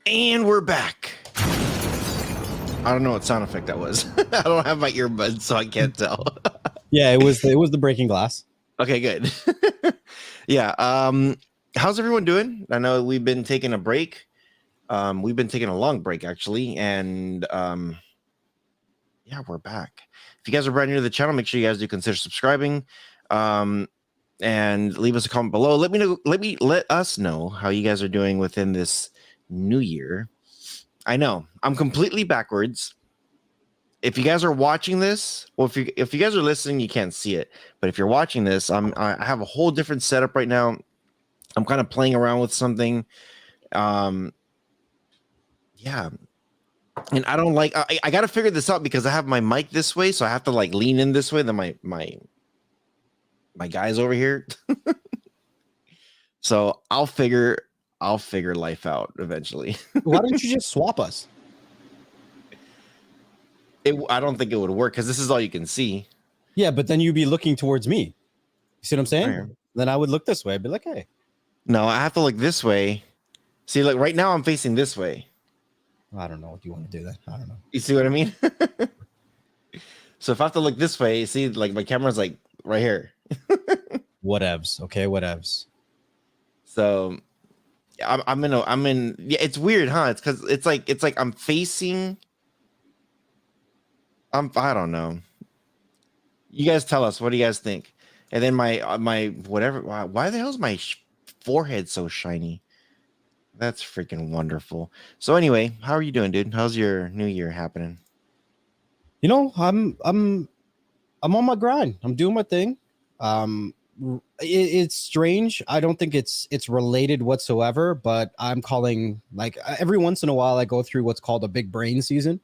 And we're back. I don't know what sound effect that was. I don't have my earbuds, so I can't tell. Yeah, it was the breaking glass. Okay, good. Yeah. How's everyone doing? I know we've been taking a break. We've been taking a long break actually, and yeah, we're back. If you guys are brand new to the channel, make sure you guys do consider subscribing. And leave us a comment below. Let us know how you guys are doing within this new year. I know I'm completely backwards. If you guys are watching this, well, if you guys are listening, you can't see it. But if you're watching this, I have a whole different setup right now. I'm kind of playing around with something. Yeah. And I don't like I got to figure this out because I have my mic this way, so I have to like lean in this way. Then my guy's over here. So I'll figure life out eventually. Why don't you just swap us? I don't think it would work because this is all you can see. Yeah, but then you'd be looking towards me. You see what I'm saying? Right. Then I would look this way. I'd be like, hey. No, I have to look this way. See, like right now I'm facing this way. I don't know what you want to do then. I don't know. You see what I mean? So if I have to look this way, see, like my camera's like right here. Whatevs. Okay, whatevs. So I'm in. Yeah, it's weird, huh? It's because it's like I'm facing. I don't know. You guys tell us. What do you guys think? And then my whatever. Why the hell is my forehead so shiny? That's freaking wonderful. So anyway, how are you doing, dude? How's your new year happening? You know, I'm on my grind. I'm doing my thing. It's strange. I don't think it's related whatsoever, but I'm calling, like, every once in a while I go through what's called a big brain season.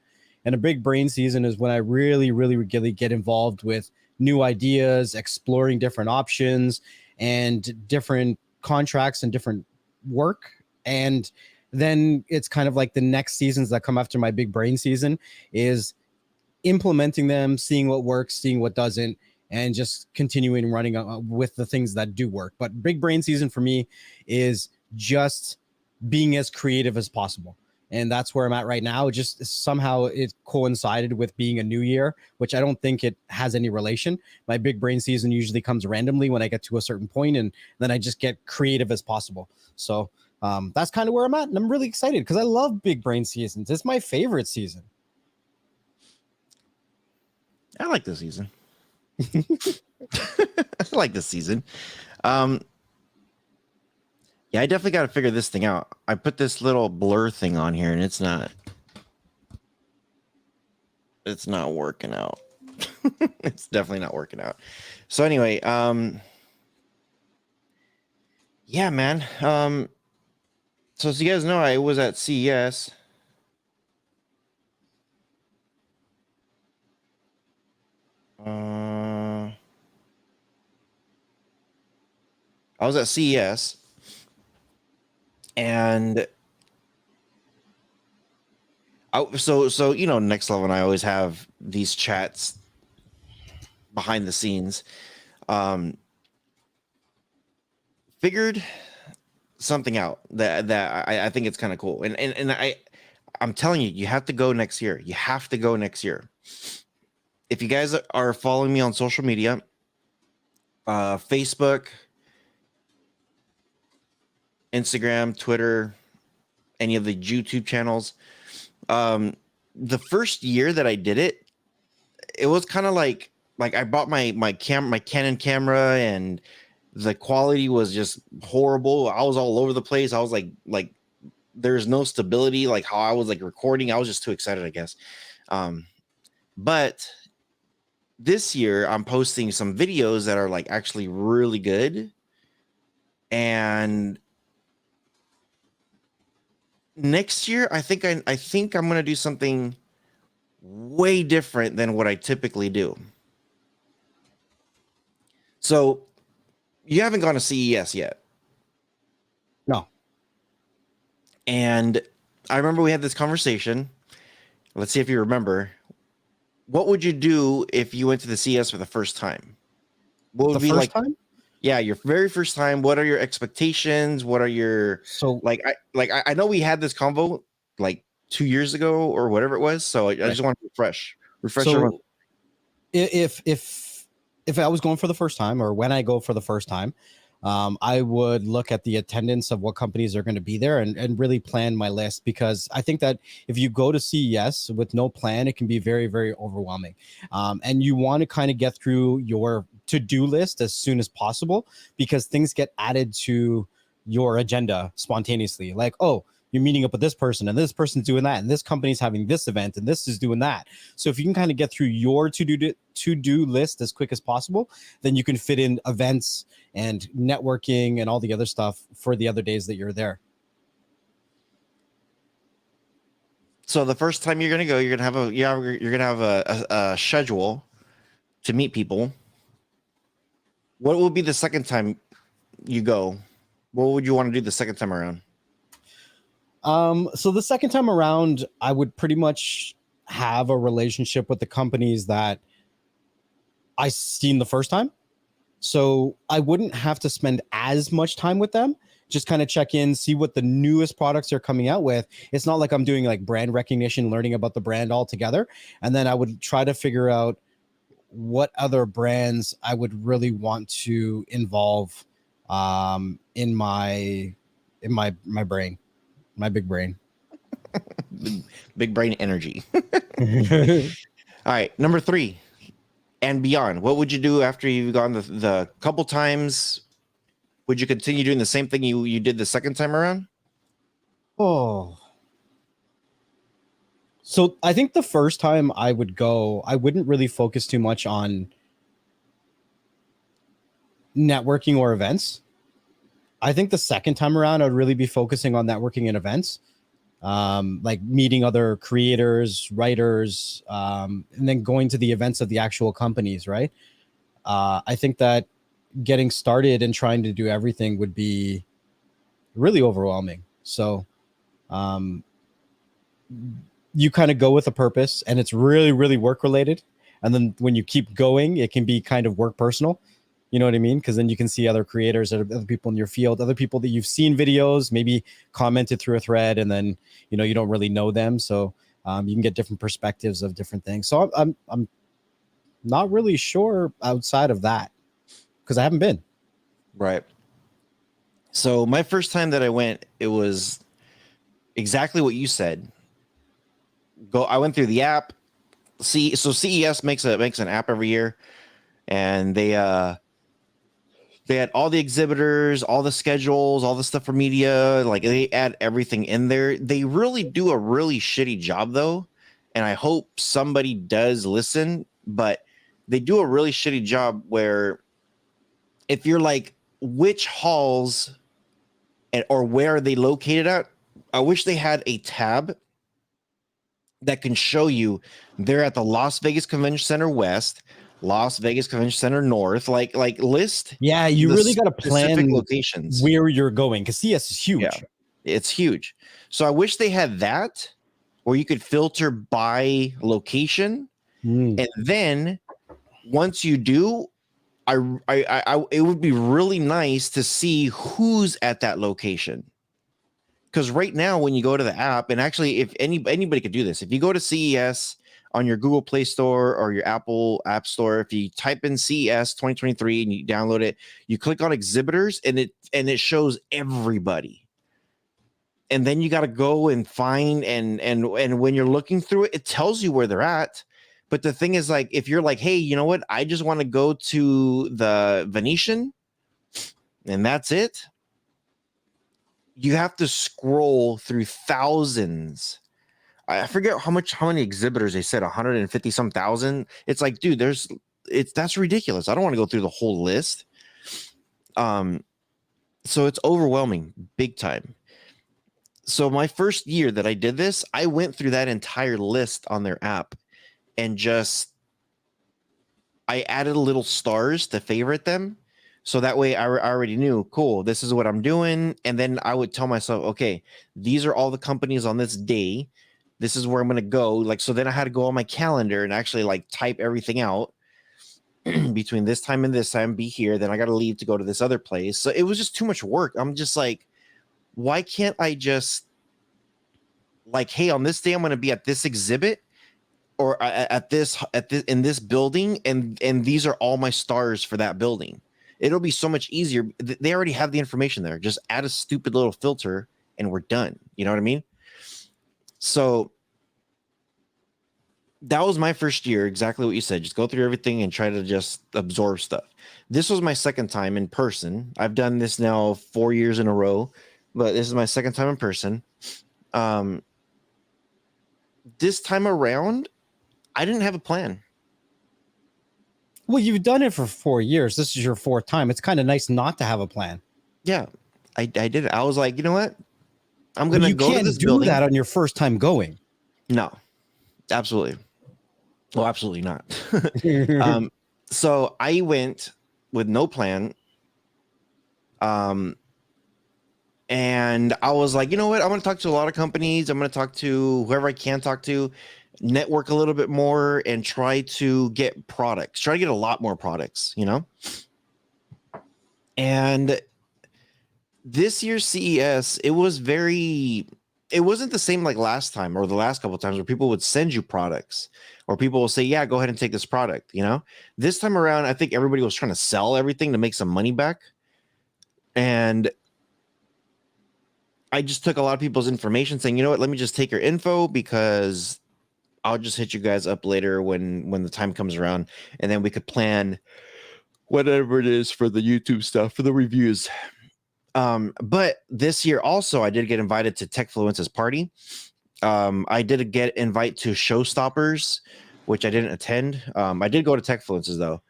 And a big brain season is when I really get involved with new ideas, exploring different options and different contracts and different work. And then it's kind of like the next seasons that come after my big brain season is implementing them, seeing what works, seeing what doesn't, and just continuing running with the things that do work. But big brain season for me is just being as creative as possible. And that's where I'm at right now. Just somehow it coincided with being a new year, which I don't think it has any relation. My big brain season usually comes randomly when I get to a certain point, and then I just get creative as possible. So that's kind of where I'm at. And I'm really excited because I love big brain seasons. It's my favorite season. I like this season. I like this season. Yeah, I definitely got to figure this thing out. I put this little blur thing on here, and it's not working out. It's definitely not working out. So anyway, yeah, man. So as you guys know, I was at CES. I was at CES, and so you know, Next Level and I always have these chats behind the scenes. Figured something out that I think it's kind of cool, and I'm telling you, you have to go next year. You have to go next year. If you guys are following me on social media, Facebook, Instagram, Twitter, any of the YouTube channels, the first year that I did it, it was kind of like I bought my Canon camera, and the quality was just horrible. I was all over the place. I was like there's no stability, like how I was like recording. I was just too excited, I guess. But this year I'm posting some videos that are like actually really good. And next year, I think I'm going to do something way different than what I typically do. So you haven't gone to CES yet. No. And I remember we had this conversation. Let's see if you remember. What would you do if you went to the CES for the first time? What would The be first like? time? Yeah, your very first time. What are your expectations? What are your So I know we had this convo like 2 years ago or whatever it was. So I Right. just want to refresh everyone. So if I was going for the first time, or when I go for the first time, I would look at the attendance of what companies are going to be there, and really plan my list, because I think that if you go to CES with no plan, it can be very, very overwhelming. And you want to kind of get through your to-do list as soon as possible, because things get added to your agenda spontaneously. Like, oh, you're meeting up with this person, and this person's doing that, and this company's having this event, and this is doing that. So if you can kind of get through your to-do list as quick as possible, then you can fit in events and networking and all the other stuff for the other days that you're there. So the first time you're gonna go, you're gonna have a schedule to meet people. What will be the second time you go? What would you want to do the second time around? So the second time around, I would pretty much have a relationship with the companies that I seen the first time. So I wouldn't have to spend as much time with them. Just kind of check in, see what the newest products are coming out with. It's not like I'm doing like brand recognition, learning about the brand altogether. And then I would try to figure out what other brands I would really want to involve in my brain, my big brain. Big brain energy. All right, number 3 and beyond. What would you do after you've gone the couple times? Would you continue doing the same thing you did the second time around? Oh, so I think the first time I would go, I wouldn't really focus too much on networking or events. I think the second time around, I'd really be focusing on networking and events, like meeting other creators, writers, and then going to the events of the actual companies, right? I think that getting started and trying to do everything would be really overwhelming. So um, you kind of go with a purpose, and it's really, really work related. And then when you keep going, it can be kind of work personal. You know what I mean? Because then you can see other creators, other people in your field, other people that you've seen videos, maybe commented through a thread, and then you don't really know them, so you can get different perspectives of different things. So I'm not really sure outside of that, because I haven't been. Right. So my first time that I went, it was exactly what you said. I went through the app. So CES makes an app every year, and they had all the exhibitors, all the schedules, all the stuff for media. Like they add everything in there. They really do a really shitty job though, and I hope somebody does listen. But they do a really shitty job where if you're like, which halls or where are they located at? I wish they had a tab that can show you they're at the Las Vegas Convention Center West, Las Vegas Convention Center North, like list Yeah, you the really got to specific plan locations. where you're going, because CS is huge. Yeah, it's huge. So I wish they had that, where you could filter by location, and then once you do, it would be really nice to see who's at that location. Because right now, when you go to the app, and actually, if anybody could do this, if you go to CES on your Google Play Store or your Apple App Store, if you type in CES 2023 and you download it, you click on exhibitors, and it shows everybody. And then you got to go and find and when you're looking through it, it tells you where they're at. But the thing is, like, if you're like, hey, you know what? I just want to go to the Venetian, and that's it. You have to scroll through thousands. I forget how many exhibitors they said, 150 some thousand. It's like, dude, that's ridiculous. I don't want to go through the whole list. So it's overwhelming big time. So my first year that I did this, I went through that entire list on their app and I added little stars to favorite them. So that way I already knew, cool, this is what I'm doing. And then I would tell myself, okay, these are all the companies on this day. This is where I'm going to go. Like, so then I had to go on my calendar and actually like type everything out between this time and this time, be here. Then I got to leave to go to this other place. So it was just too much work. I'm just like, why can't I just like, hey, on this day I'm going to be at this exhibit or at this in this building, and these are all my stars for that building. It'll be so much easier. They already have the information there. Just add a stupid little filter and we're done. You know what I mean? So that was my first year, exactly what you said. Just go through everything and try to just absorb stuff. This was my second time in person. I've done this now 4 years in a row, but this is my second time in person. This time around, I didn't have a plan. Well, you've done it for 4 years. This is your fourth time. It's kind of nice not to have a plan. Yeah, I did it. I was like, you know what? I'm But gonna you go to can't this do building. that on your first time going. No, absolutely. Well, absolutely not. So I went with no plan. And I was like, you know what? I'm going to talk to a lot of companies. I'm going to talk to whoever I can talk to, network a little bit more, and try to get products. Try to get a lot more products, you know? And this year's CES, it wasn't the same like last time or the last couple of times where people would send you products or people will say, yeah, go ahead and take this product, you know? This time around, I think everybody was trying to sell everything to make some money back. And I just took a lot of people's information saying, you know what, let me just take your info because I'll just hit you guys up later when the time comes around, and then we could plan whatever it is for the YouTube stuff, for the reviews. But this year also, I did get invited to Techfluence's party. I did get invite to Showstoppers, which I didn't attend. I did go to Techfluence's though.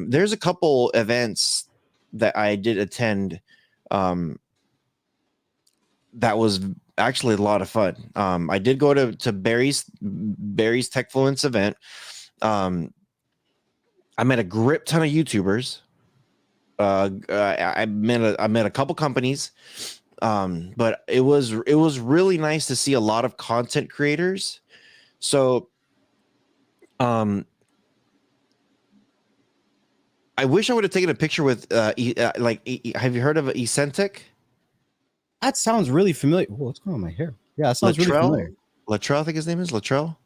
There's a couple events that I did attend. That was actually a lot of fun. I did go to Barry's Techfluence event. I met a grip ton of YouTubers. I met a couple companies, but it was really nice to see a lot of content creators. So, I wish I would have taken a picture with have you heard of Ecentic? That sounds really familiar. Whoa, what's going on with my hair? Yeah, that sounds really familiar. Latrell, I think his name is Latrell.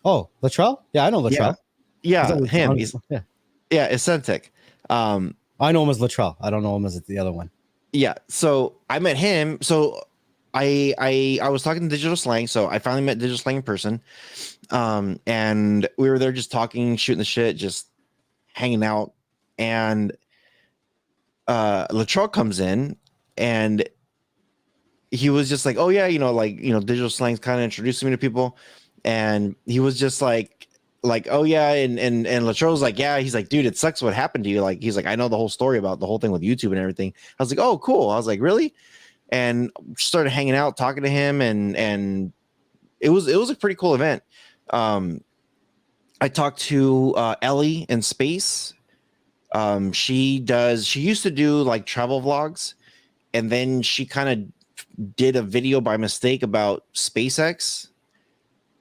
Oh, Latrell? Yeah, I know Latrell. Yeah, him. Yeah, Ecentic. I know him as Latrell. I don't know him as the other one. Yeah, so I met him. So I was talking to Digital Slang, so I finally met Digital Slang in person. And we were there just talking, shooting the shit, just hanging out. And Latrell comes in and he was just like, oh yeah, Digital Slang's kind of introducing me to people. And he was just like, oh yeah, and Latrell's like, yeah, he's like, dude, it sucks what happened to you. Like, he's like, I know the whole story about the whole thing with YouTube and everything. I was like, oh, cool. I was like, really? And started hanging out, talking to him, and it was a pretty cool event. I talked to Ellie in space. She used to do like travel vlogs, and then she kind of did a video by mistake about SpaceX,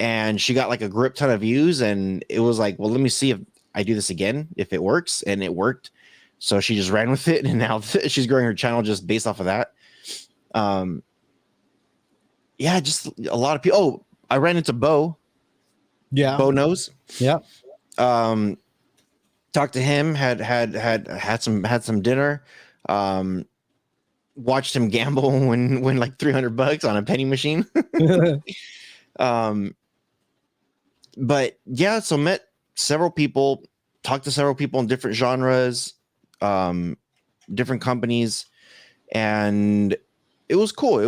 and she got like a grip ton of views, and it was like, well, let me see if I do this again, if it works. And it worked. So she just ran with it, and now she's growing her channel just based off of that. Yeah, just a lot of people. Oh, I ran into Bo. Yeah. Bo knows. Yeah. Talked to him, had some dinner. Watched him gamble and win like $300 on a penny machine. But yeah, so met several people, talked to several people in different genres, different companies, and it was cool. It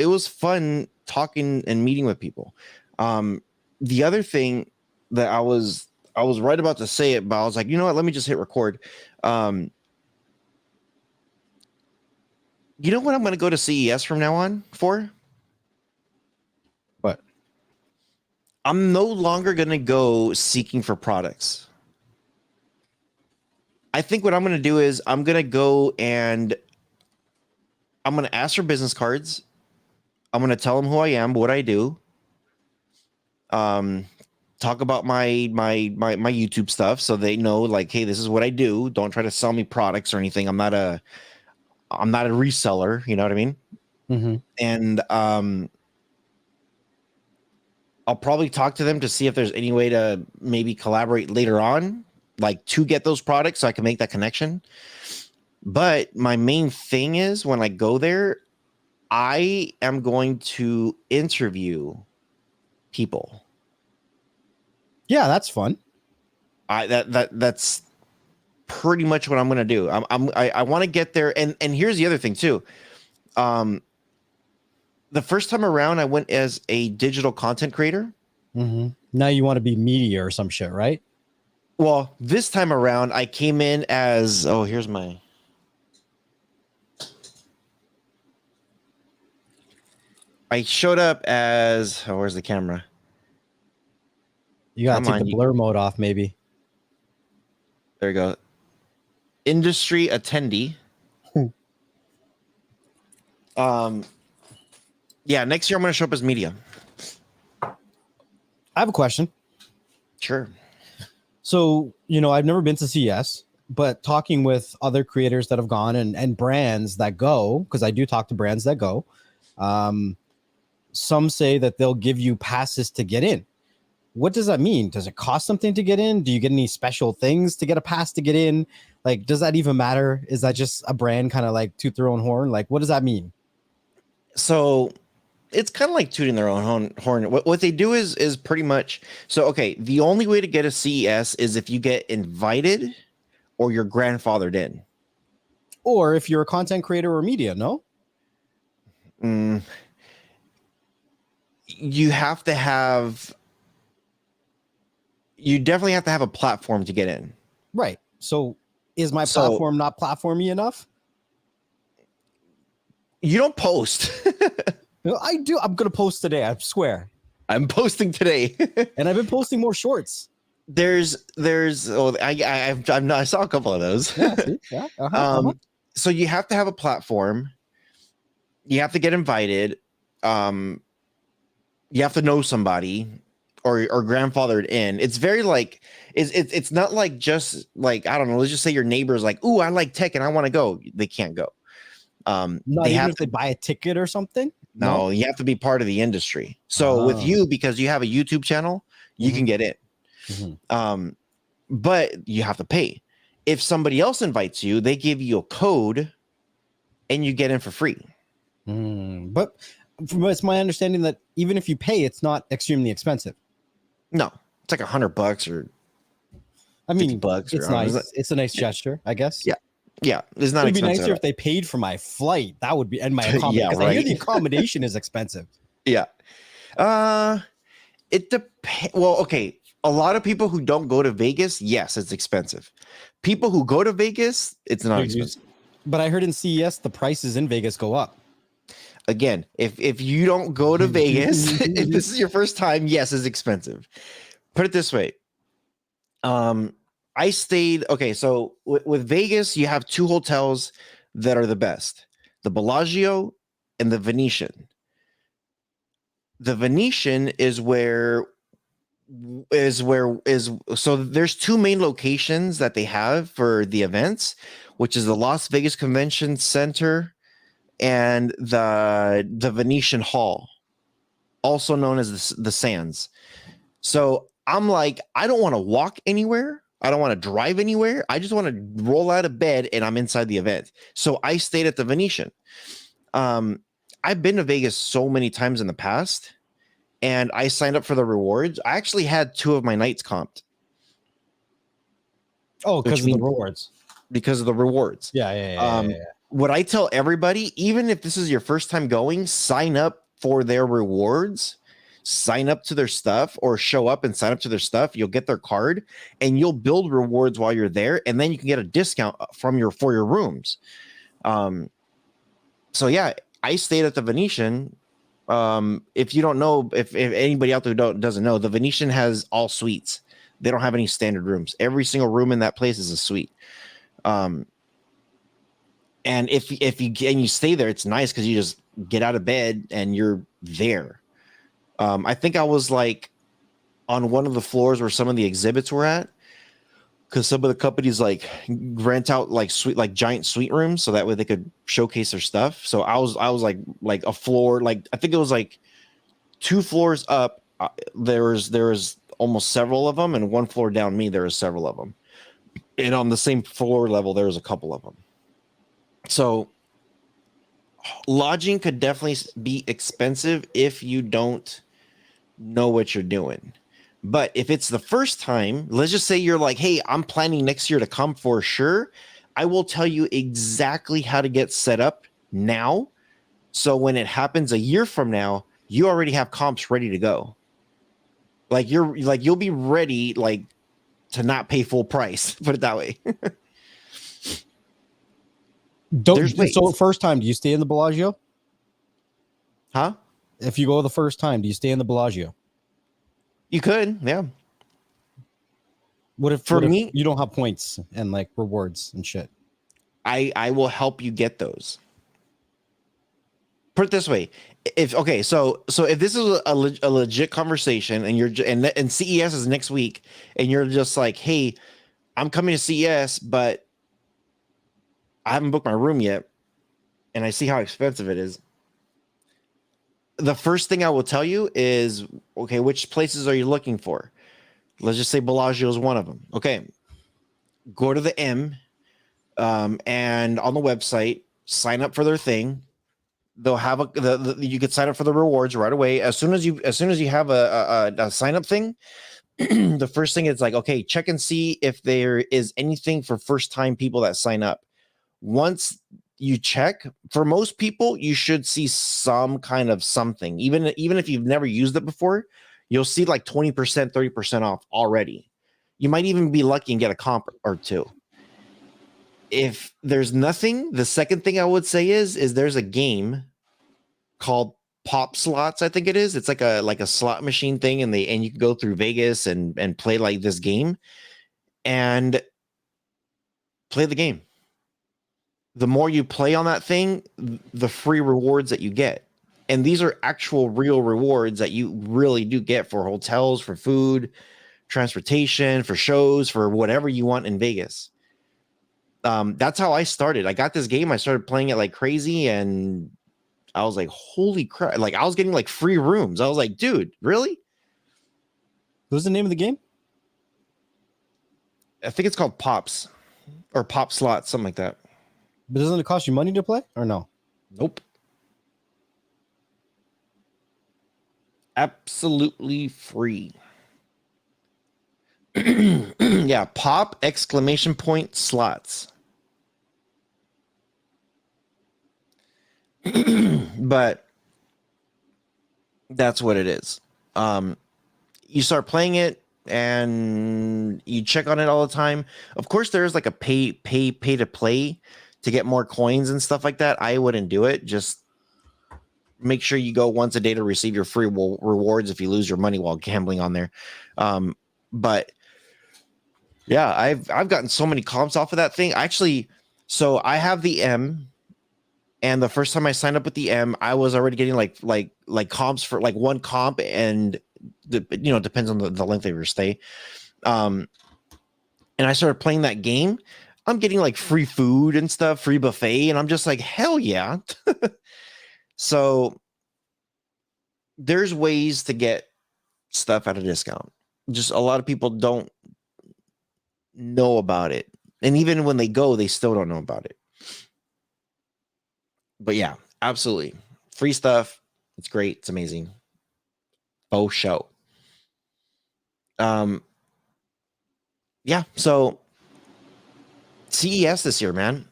was fun talking and meeting with people. The other thing that I was right about to say it, but I was like, you know what? Let me just hit record. You know what I'm going to go to CES from now on for? What? I'm no longer going to go seeking for products. I think what I'm going to do is I'm going to go and I'm going to ask for business cards. I'm going to tell them who I am, what I do. Talk about my YouTube stuff so they know, like, hey, this is what I do. Don't try to sell me products or anything. I'm not a reseller, you know what I mean? Mm-hmm. And I'll probably talk to them to see if there's any way to maybe collaborate later on, like to get those products so I can make that connection. But my main thing is when I go there, I am going to interview people. Yeah, that's fun. That's pretty much what I'm going to do. I want to get there, and here's the other thing too. The first time around, I went as a digital content creator. Mm-hmm. Now you want to be media or some shit, right? Well, this time around, I came in as here's my. I showed up as where's the camera? You gotta Come take on, the blur mode off, maybe. There you go. Industry attendee. Yeah, next year I'm going to show up as media. I have a question. Sure. So, I've never been to CES, but talking with other creators that have gone and brands that go, because I do talk to brands that go, some say that they'll give you passes to get in. What does that mean? Does it cost something to get in? Do you get any special things to get a pass to get in? Like, does that even matter? Is that just a brand kind of like toot their own horn? Like, what does that mean? So it's kind of like tooting their own horn. What they do is pretty much okay. The only way to get a CES is if you get invited or you're grandfathered in, or if you're a content creator or media. No, you have to have. You definitely have to have a platform to get in. Right. So is my platform not platformy enough? You don't post. I do. I'm going to post today. I swear. I'm posting today. And I've been posting more shorts. I saw a couple of those. Yeah, see? Yeah. So you have to have a platform. You have to get invited. You have to know somebody or grandfathered in. It's very like it's not like just like, I don't know, let's just say your neighbor's like, "Ooh, I like tech and I want to go." They can't go. Not even if they buy a ticket or something. No, you have to be part of the industry. So with you, because you have a YouTube channel, you can get in. Mm-hmm. But you have to pay. If somebody else invites you, they give you a code and you get in for free. But it's my understanding that even if you pay, it's not extremely expensive. No, it's like $100 or $50. It's nice. It's a nice gesture, I guess. Yeah, it's not. It'd be nicer if they paid for my flight. That would be, and my accommodation. Because I hear the accommodation is expensive. Yeah. It depends. Well, okay. A lot of people who don't go to Vegas, yes, it's expensive. People who go to Vegas, it's not expensive. But I heard in CES the prices in Vegas go up. Again, if you don't go to Vegas, if this is your first time, yes, it's expensive. Put it this way. I stayed, okay, so with Vegas, you have two hotels that are the best, the Bellagio and the Venetian. The Venetian so there's two main locations that they have for the events, which is the Las Vegas Convention Center and the Venetian Hall, also known as the Sands. So I'm like, I don't want to walk anywhere. I don't want to drive anywhere. I just want to roll out of bed and I'm inside the event. So I stayed at the Venetian. I've been to Vegas so many times in the past and I signed up for the rewards. I actually had 2 of my nights comped. Oh, because of the rewards. Because of the rewards. Yeah. What I tell everybody, even if this is your first time going, sign up for their rewards. Sign up to their stuff or show up and sign up to their stuff. You'll get their card and you'll build rewards while you're there. And then you can get a discount for your rooms. So yeah, I stayed at the Venetian. If you don't know, if anybody out there doesn't know, the Venetian has all suites. They don't have any standard rooms. Every single room in that place is a suite. And if you stay there, it's nice because you just get out of bed and you're there. I think I was like on one of the floors where some of the exhibits were at, because some of the companies like rent out like giant suite rooms so that way they could showcase their stuff. So I was like a floor, like I think it was like 2 floors up There was almost several of them, and one floor down me there was several of them, and on the same floor level there was a couple of them. So lodging could definitely be expensive if you don't know what you're doing. But if it's the first time, let's just say you're like, hey, I'm planning next year to come for sure. I will tell you exactly how to get set up now. So when it happens a year from now, you already have comps ready to go. Like you'll be ready, like, to not pay full price. Put it that way. There's ways. So first time, do you stay in the Bellagio? Huh? If you go the first time, do you stay in the Bellagio? You could, yeah. What if me, you don't have points and like rewards and shit? I will help you get those. Put it this way. So if this is a legit conversation and and CES is next week and you're just like, hey, I'm coming to CES, but I haven't booked my room yet, and I see how expensive it is. The first thing I will tell you is, okay, which places are you looking for? Let's just say Bellagio is one of them. Okay, go to the M, and on the website, sign up for their thing. They'll have you could sign up for the rewards right away. As soon as you have a sign up thing, the first thing is like, okay, check and see if there is anything for first time people that sign up. Once you check, for most people, you should see some kind of something. Even if you've never used it before, you'll see like 20%, 30% off already. You might even be lucky and get a comp or two. If there's nothing, the second thing I would say is there's a game called Pop Slots, I think it is. It's like a slot machine thing, and you can go through Vegas and play like this game and play the game. The more you play on that thing, the free rewards that you get. And these are actual real rewards that you really do get for hotels, for food, transportation, for shows, for whatever you want in Vegas. That's how I started. I got this game. I started playing it like crazy, and I was like, holy crap. Like, I was getting like free rooms. I was like, dude, really? What was the name of the game? I think it's called Pops or Pop Slots, something like that. But doesn't it cost you money to play or no? Nope. Absolutely free. Yeah, Pop Slots. But that's what it is. You start playing it and you check on it all the time. Of course, there's like a pay to play to get more coins and stuff like that. I wouldn't do it. Just make sure you go once a day to receive your free rewards if you lose your money while gambling on there. But yeah, I've gotten so many comps off of that thing. Actually, so I have the M, and the first time I signed up with the M, I was already getting like comps for like one comp, and depends on the length of your stay. And I started playing that game. I'm getting like free food and stuff, free buffet, and I'm just like, hell yeah. So there's ways to get stuff at a discount. Just a lot of people don't know about it. And even when they go, they still don't know about it. But yeah, absolutely. Free stuff. It's great. It's amazing. Faux show. Yeah, so CES this year, man.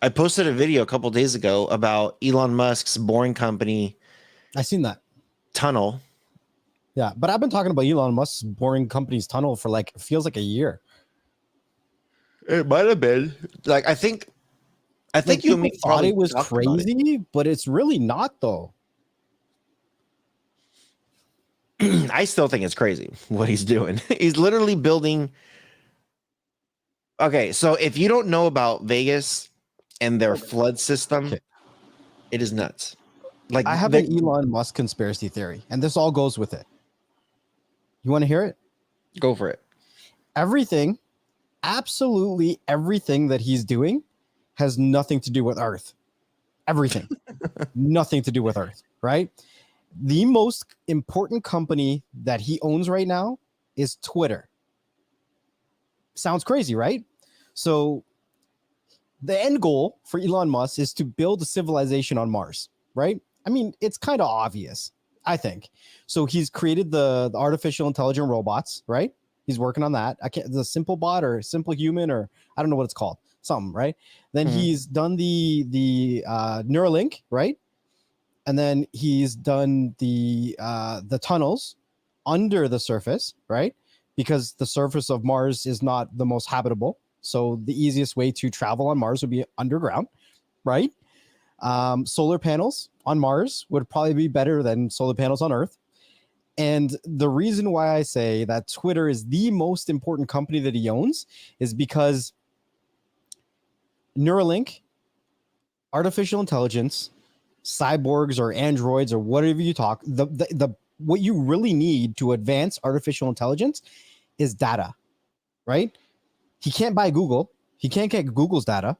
I posted a video a couple days ago about Elon Musk's Boring Company. I seen that tunnel. Yeah, but I've been talking about Elon Musk's Boring Company's tunnel for like, it feels like a year. It might have been. Like, I think like, you and me thought it was crazy, but it's really not though. I still think it's crazy what he's doing. He's literally building. Okay, so if you don't know about Vegas and their flood system, it is nuts. Like, I have an Elon Musk conspiracy theory, and this all goes with it. You want to hear it? Go for it. Everything, absolutely everything that he's doing has nothing to do with Earth. Everything. Nothing to do with Earth, right? The most important company that he owns right now is Twitter. Sounds crazy, right? So the end goal for Elon Musk is to build a civilization on Mars, right? I mean, it's kind of obvious, I think. So he's created the artificial intelligent robots, right? He's working on that. I can't, the simple bot or simple human, or I don't know what it's called, something, right? Then he's done the Neuralink, right? And then he's done the tunnels under the surface, right? Because the surface of Mars is not the most habitable. So the easiest way to travel on Mars would be underground, right? Solar panels on Mars would probably be better than solar panels on Earth. And the reason why I say that Twitter is the most important company that he owns is because Neuralink, artificial intelligence, cyborgs or androids or whatever you talk, the what you really need to advance artificial intelligence is data, right? He can't buy Google. He can't get Google's data.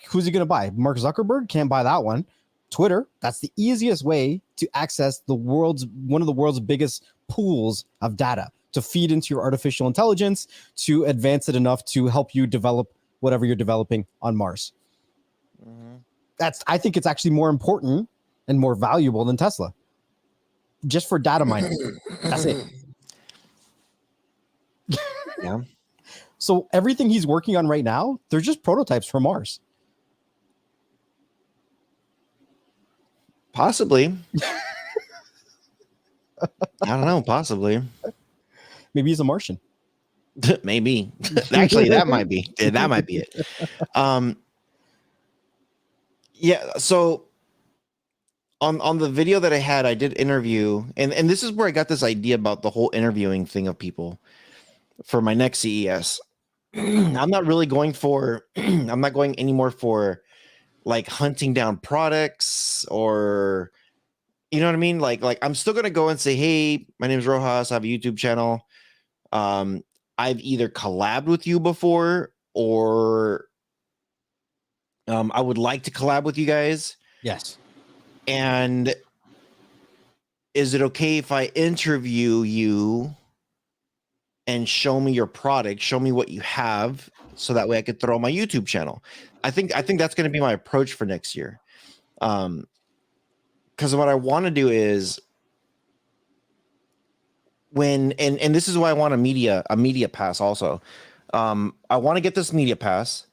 Who's he going to buy? Mark Zuckerberg can't buy that one. Twitter, that's the easiest way to access one of the world's biggest pools of data to feed into your artificial intelligence to advance it enough to help you develop whatever you're developing on Mars. I think it's actually more important and more valuable than Tesla. Just for data mining. That's it. Yeah. So everything he's working on right now, they're just prototypes for Mars. Possibly. I don't know. Possibly. Maybe he's a Martian. Maybe. Actually, that might be. That might be it. Yeah. So on the video that I had, I did interview, and this is where I got this idea about the whole interviewing thing of people for my next CES. I'm not really going for. I'm not going anymore for like hunting down products or, you know what I mean? Like I'm still gonna go and say, hey, my name is Rohas. I have a YouTube channel. I've either collabed with you before or I would like to collab with you guys. Yes. And is it okay if I interview you and show me your product, show me what you have, so that way I could throw on my YouTube channel? I think that's going to be my approach for next year. Because what I want to do is and this is why I want a media pass also. I want to get this media pass.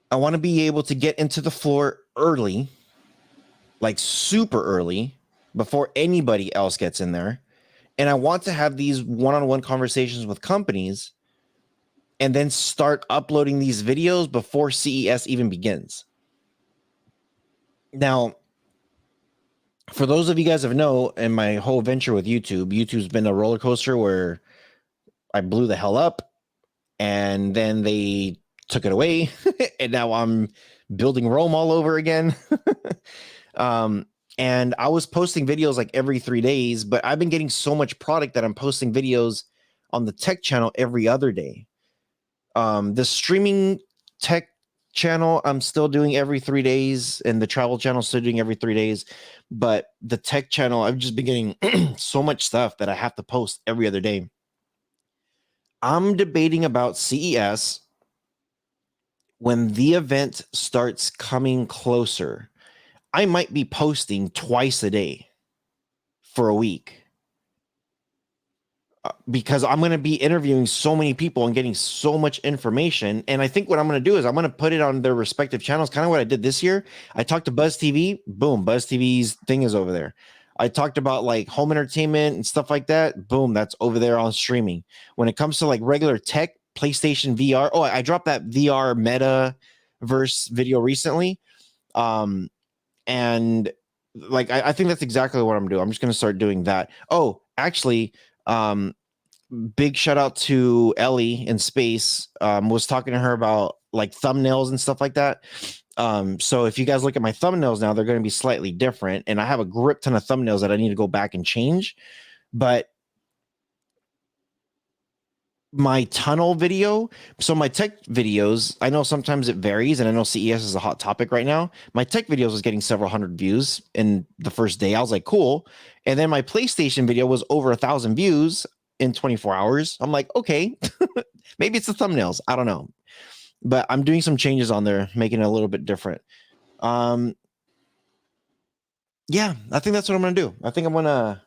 I want to be able to get into the floor early, like super early, before anybody else gets in there. And I want to have these one-on-one conversations with companies and then start uploading these videos before CES even begins. Now, for those of you guys that know, in my whole venture with YouTube's been a roller coaster where I blew the hell up and then they took it away and now I'm building Rome all over again. And I was posting videos like every 3 days, but I've been getting so much product that I'm posting videos on the tech channel every other day. The streaming tech channel I'm still doing every 3 days, and the travel channel still doing every 3 days. But the tech channel, I've just been getting so much stuff that I have to post every other day. I'm debating about CES when the event starts coming closer. I might be posting twice a day for a week because I'm going to be interviewing so many people and getting so much information. And I think what I'm going to do is I'm going to put it on their respective channels. Kind of what I did this year. I talked to Buzz TV. Boom. Buzz TV's thing is over there. I talked about like home entertainment and stuff like that. Boom. That's over there on streaming. When it comes to like regular tech, PlayStation VR. Oh, I dropped that VR metaverse video recently. And like I think that's exactly what I'm doing. I'm just going to start doing that. Oh, actually, big shout out to Ellie in space. Was talking to her about like thumbnails and stuff like that. So if you guys look at my thumbnails now, they're going to be slightly different, and I have a grip ton of thumbnails that I need to go back and change. But my tunnel video. So my tech videos, I know sometimes it varies, and I know CES is a hot topic right now. My tech videos was getting several hundred views in the first day. I was like, cool. And then my PlayStation video was over 1,000 views in 24 hours. I'm like, okay, maybe it's the thumbnails. I don't know. But I'm doing some changes on there, making it a little bit different. Um, yeah, I think that's what I'm gonna do. I think I'm gonna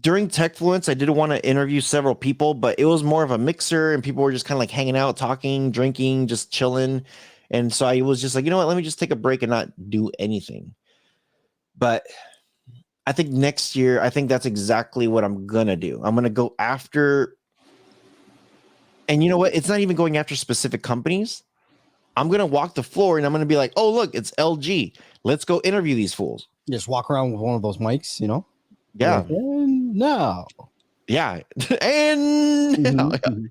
during Techfluence, I did want to interview several people, but it was more of a mixer and people were just kind of like hanging out, talking, drinking, just chilling. And so I was just like, you know what, let me just take a break and not do anything. But I think next year, I think that's exactly what I'm gonna do. I'm gonna go after, and you know what? It's not even going after specific companies. I'm gonna walk the floor and I'm gonna be like, oh, look, it's LG. Let's go interview these fools. Just walk around with one of those mics, you know? Yeah. Like, no. Yeah. And Mhm.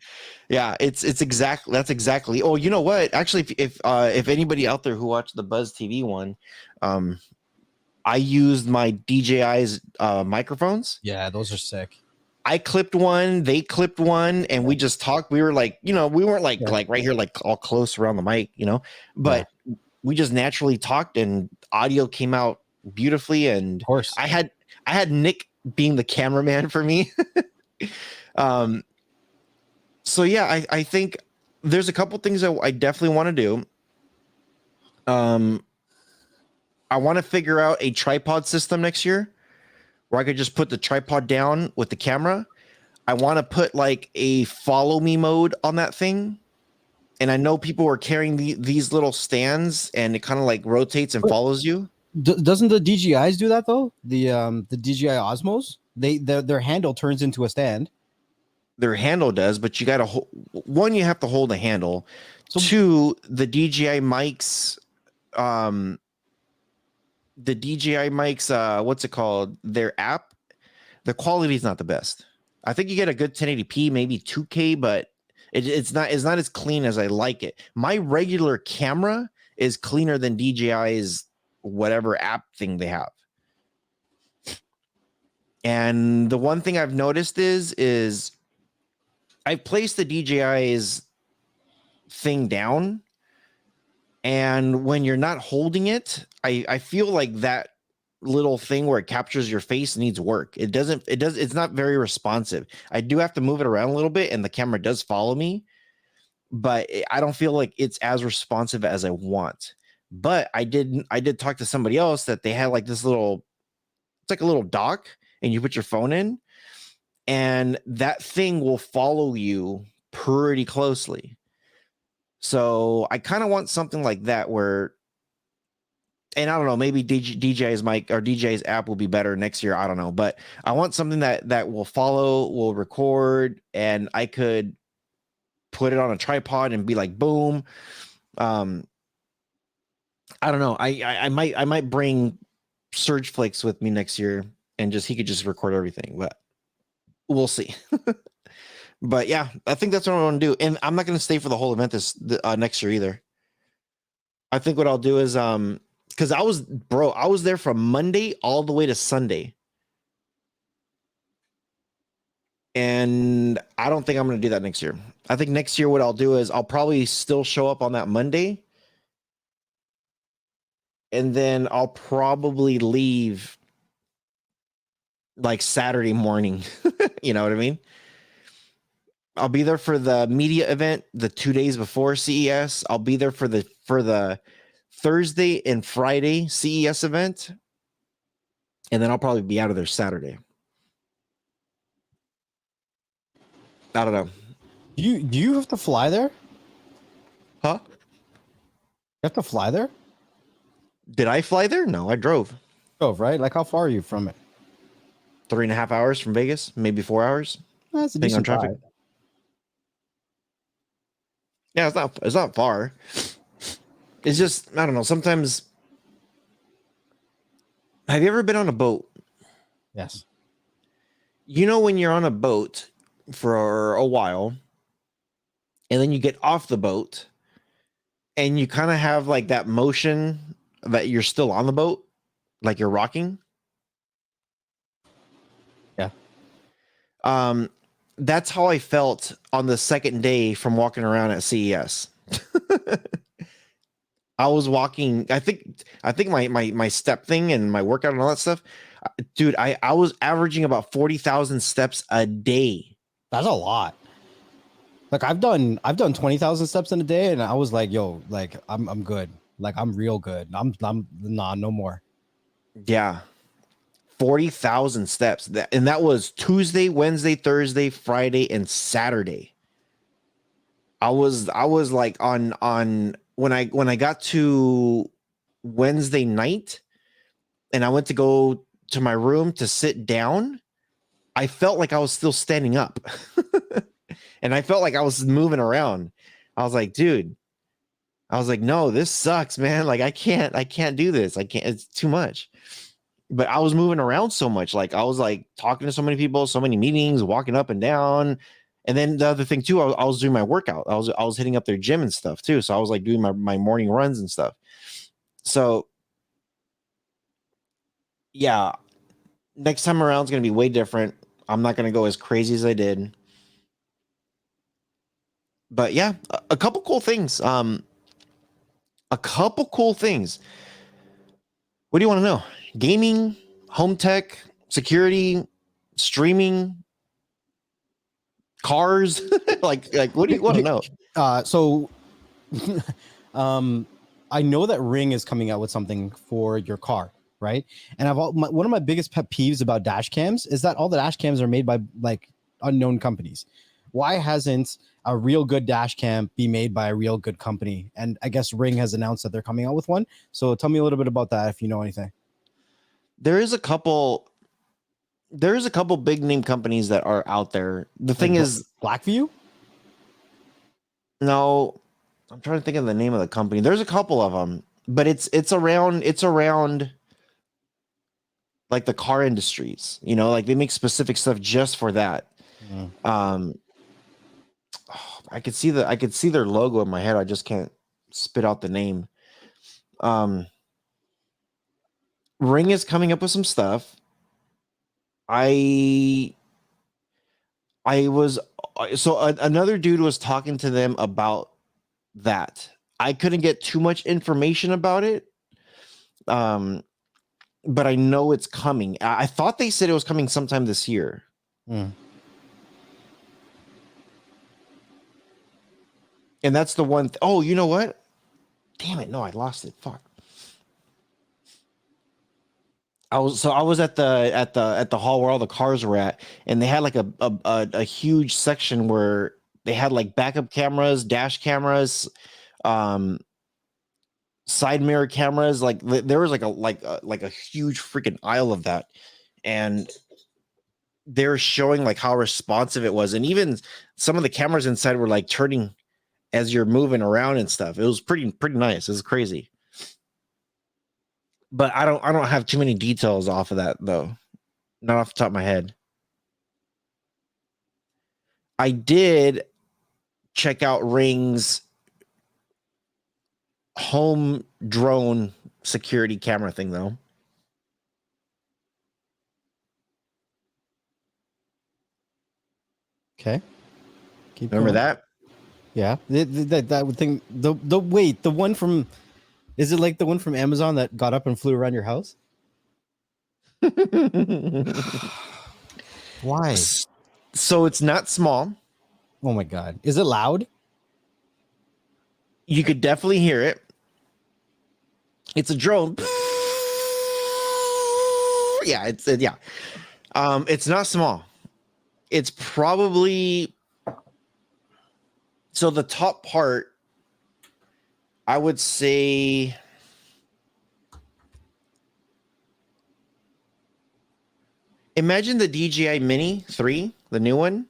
yeah, it's exactly that's exactly. Oh, you know what? Actually, if anybody out there who watched the Buzz TV one, um, I used my DJI's microphones. Yeah, those are sick. I clipped one, they clipped one, and we just talked. We were like, we weren't Yeah. like right here, like all close around the mic, Yeah. but we just naturally talked, and audio came out beautifully. And Of course. I had Nick being the cameraman for me. um, so yeah, I think there's a couple things that I definitely want to do. I want to figure out a tripod system next year where I could just put the tripod down with the camera. I want to put like a follow me mode on that thing. And I know people are carrying these little stands and it kind of like rotates and follows you. Doesn't the DJIs do that though? The DJI Osmos, their handle turns into a stand. Their handle does, but you got to one, you have to hold a handle. So, Two, the DJI mics, what's it called? Their app, the quality is not the best. I think you get a good 1080p, maybe 2K, but it's not as clean as I like it. My regular camera is cleaner than DJI's whatever app thing they have. And the one thing I've noticed is I've placed the DJI's thing down, and when you're not holding it, I feel like that little thing where it captures your face needs work. It's not very responsive. I do have to move it around a little bit and the camera does follow me, but I don't feel like it's as responsive as I want. But I did talk to somebody else that they had like this little, it's like a little dock and you put your phone in and that thing will follow you pretty closely. So I kind of want something like that where, and I don't know, maybe DJ's mic or DJ's app will be better next year. I don't know, but I want something that will follow, will record, and I could put it on a tripod and be like, boom. I don't know. I might bring Surge Flakes with me next year, and he could just record everything, but we'll see. But yeah, I think that's what I want to do, and I'm not going to stay for the whole event next year either. I think what I'll do is because I was there from Monday all the way to Sunday. And I don't think I'm going to do that next year. I think next year what I'll do is I'll probably still show up on that Monday. And then I'll probably leave like Saturday morning. You know what I mean? I'll be there for the media event the 2 days before CES. I'll be there for the Thursday and Friday CES event. And then I'll probably be out of there Saturday. I don't know. do you have to fly there? Huh? You have to fly there? Did I fly there? No, I drove. Oh, right. Like, how far are you from it? 3.5 hours from Vegas, maybe 4 hours. That's a Depending on decent traffic. drive. Yeah, it's not far. It's just, I don't know. Sometimes, have you ever been on a boat? Yes. You know, when you're on a boat for a while, and then you get off the boat, and you kind of have like that motion that you're still on the boat, like you're rocking. Yeah. Um, that's how I felt on the second day from walking around at CES. I was walking. I think my step thing and my workout and all that stuff, dude. I was averaging about 40,000 steps a day. That's a lot. Like I've done 20,000 steps in a day, and I was like, yo, like I'm good. Like I'm real good. I'm nah, no more. Yeah, 40,000 steps. And that was Tuesday, Wednesday, Thursday, Friday, and Saturday. I was like on when I got to Wednesday night and I went to go to my room to sit down, I felt like I was still standing up. And I felt like I was moving around. I was like, dude, I was like, no, this sucks, man. Like I can't do this. I can't, it's too much. But I was moving around so much. Like I was like talking to so many people, so many meetings, walking up and down. And then the other thing too, I was doing my workout. I was hitting up their gym and stuff too. So I was like doing my morning runs and stuff. So yeah, next time around is gonna be way different. I'm not gonna go as crazy as I did. But yeah, a couple cool things. A couple cool things. What do you want to know? Gaming, home tech, security, streaming, cars. like what do you want to know? So, um, I know that Ring is coming out with something for your car, right? And one of my biggest pet peeves about dash cams is that all the dash cams are made by like unknown companies. Why hasn't a real good dash cam be made by a real good company? And I guess Ring has announced that they're coming out with one. So tell me a little bit about that if you know anything. There is a couple. There's a couple big name companies that are out there. The thing Like is, Blackview? no, I'm trying to think of the name of the company. There's a couple of them, but it's around like the car industries. Like they make specific stuff just for that. Mm. I could see their logo in my head. I just can't spit out the name. Um, Ring is coming up with some stuff. I I was another dude was talking to them about that. I couldn't get too much information about it. Um, but I know it's coming. I thought they said it was coming sometime this year. Mm. And that's the one. Oh, you know what? Damn it! No, I lost it. Fuck. I was at the hall where all the cars were at, and they had like a huge section where they had like backup cameras, dash cameras, um, side mirror cameras. Like there was like a huge freaking aisle of that, and they're showing like how responsive it was, and even some of the cameras inside were like turning as you're moving around and stuff. It was pretty nice. It was crazy. But I don't have too many details off of that though. Not off the top of my head. I did check out Ring's home drone security camera thing though. Okay. Keep Remember going. that? Yeah. That would think the wait, the one from is it like the one from Amazon that got up and flew around your house? Why? So it's not small. Oh my god. Is it loud? You could definitely hear it. It's a drone. Yeah, yeah. It's not small. It's probably so the top part, I would say imagine the DJI Mini 3, the new one,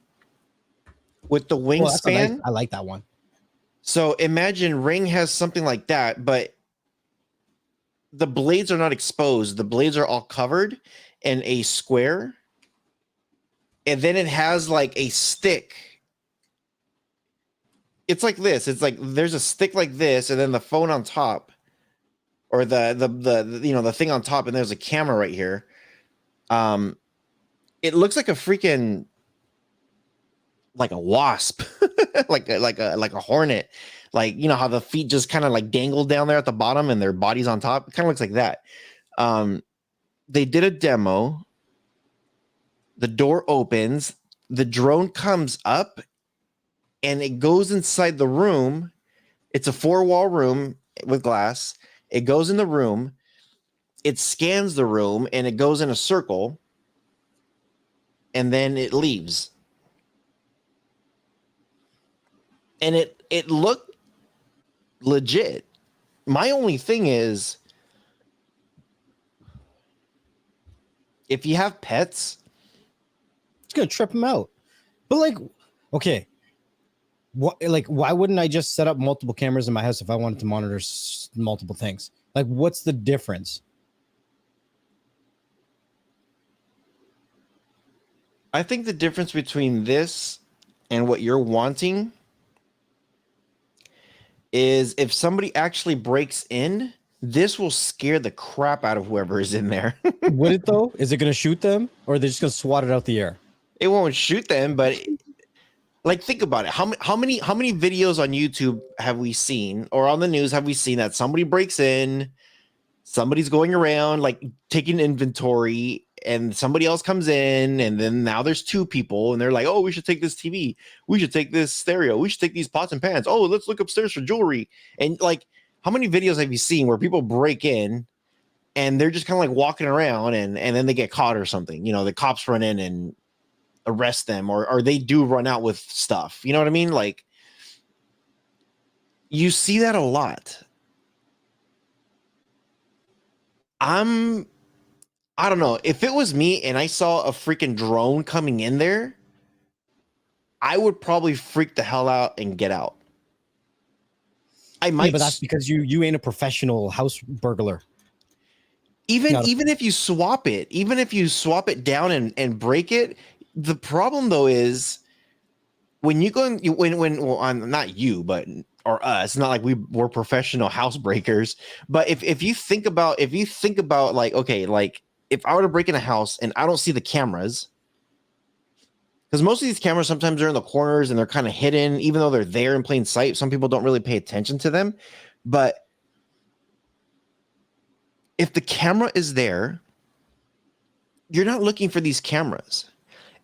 with the Oh, that's a nice. wingspan. I like that one. So imagine Ring has something like that, but the blades are not exposed. The blades are all covered in a square. And then it has like a stick. It's like this. It's like there's a stick like this, and then the phone on top, or the thing on top, and there's a camera right here. It looks like a freaking like a wasp, like a hornet. Like, you know how the feet just kind of like dangle down there at the bottom and their body's on top. It kind of looks like that. They did a demo. The door opens, the drone comes up, and it goes inside the room. It's a 4-wall room with glass. It goes in the room. It scans the room, and it goes in a circle, and then it leaves. And it looked legit. My only thing is, if you have pets, It's gonna trip them out. But like, okay, what? Like, why wouldn't I just set up multiple cameras in my house if I wanted to monitor multiple things? Like, what's the difference? I think the difference between this and what you're wanting is if somebody actually breaks in, this will scare the crap out of whoever is in there. Would it though? Is it gonna shoot them, or are they just gonna swat it out the air? It won't shoot them, but like, think about it. How many videos on YouTube have we seen, or on the news have we seen, that somebody breaks in, somebody's going around like taking inventory, and somebody else comes in, and then now there's two people, and they're like, oh, we should take this TV, we should take this stereo, we should take these pots and pans, oh, let's look upstairs for jewelry. And like, how many videos have you seen where people break in and they're just kind of like walking around, and then they get caught or something? You know, the cops run in and arrest them, or they do run out with stuff. You know what I mean? Like, you see that a lot. I don't know. If it was me and I saw a freaking drone coming in there, I would probably freak the hell out and get out. I might, Yeah, but that's because you ain't a professional house burglar. even if you swap it, down and break it. The problem though is, when you go in, well, I'm not you, but or us, not like we're professional housebreakers. But if you think about like, okay, like if I were to break in a house and I don't see the cameras, because most of these cameras sometimes are in the corners and they're kind of hidden, even though they're there in plain sight. Some people don't really pay attention to them. But if the camera is there, you're not looking for these cameras.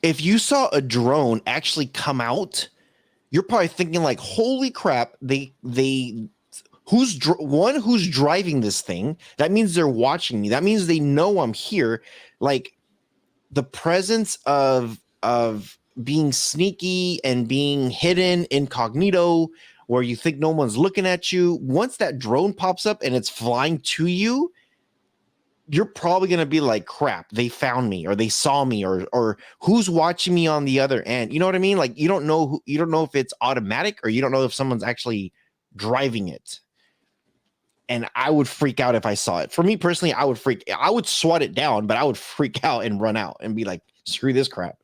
If you saw a drone actually come out, you're probably thinking like, holy crap, who's driving this thing? That means they're watching me. That means they know I'm here. Like, the presence of being sneaky and being hidden incognito, where you think no one's looking at you. Once that drone pops up and it's flying to you, you're probably going to be like, crap, they found me, or they saw me, or who's watching me on the other end. You know what I mean? Like, you don't know if it's automatic, or you don't know if someone's actually driving it. And I would freak out if I saw it. For me personally, I would swat it down, but I would freak out and run out and be like, screw this crap.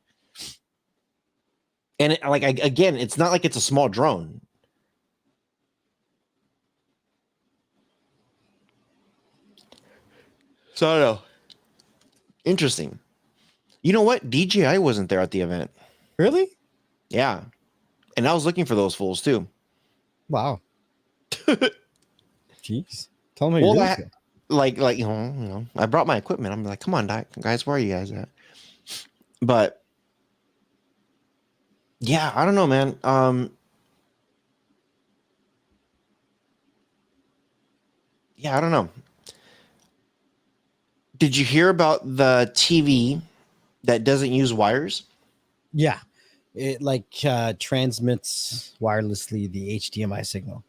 And again, it's not like it's a small drone. So I don't know. Interesting. You know what? DJI wasn't there at the event. Really? Yeah. And I was looking for those fools too. Wow. Jeez. Tell me. Well, like you know, I brought my equipment. I'm like, come on, guys, where are you guys at? But yeah, I don't know, man. Yeah, I don't know. Did you hear about the TV that doesn't use wires? Yeah. It like transmits wirelessly the HDMI signal.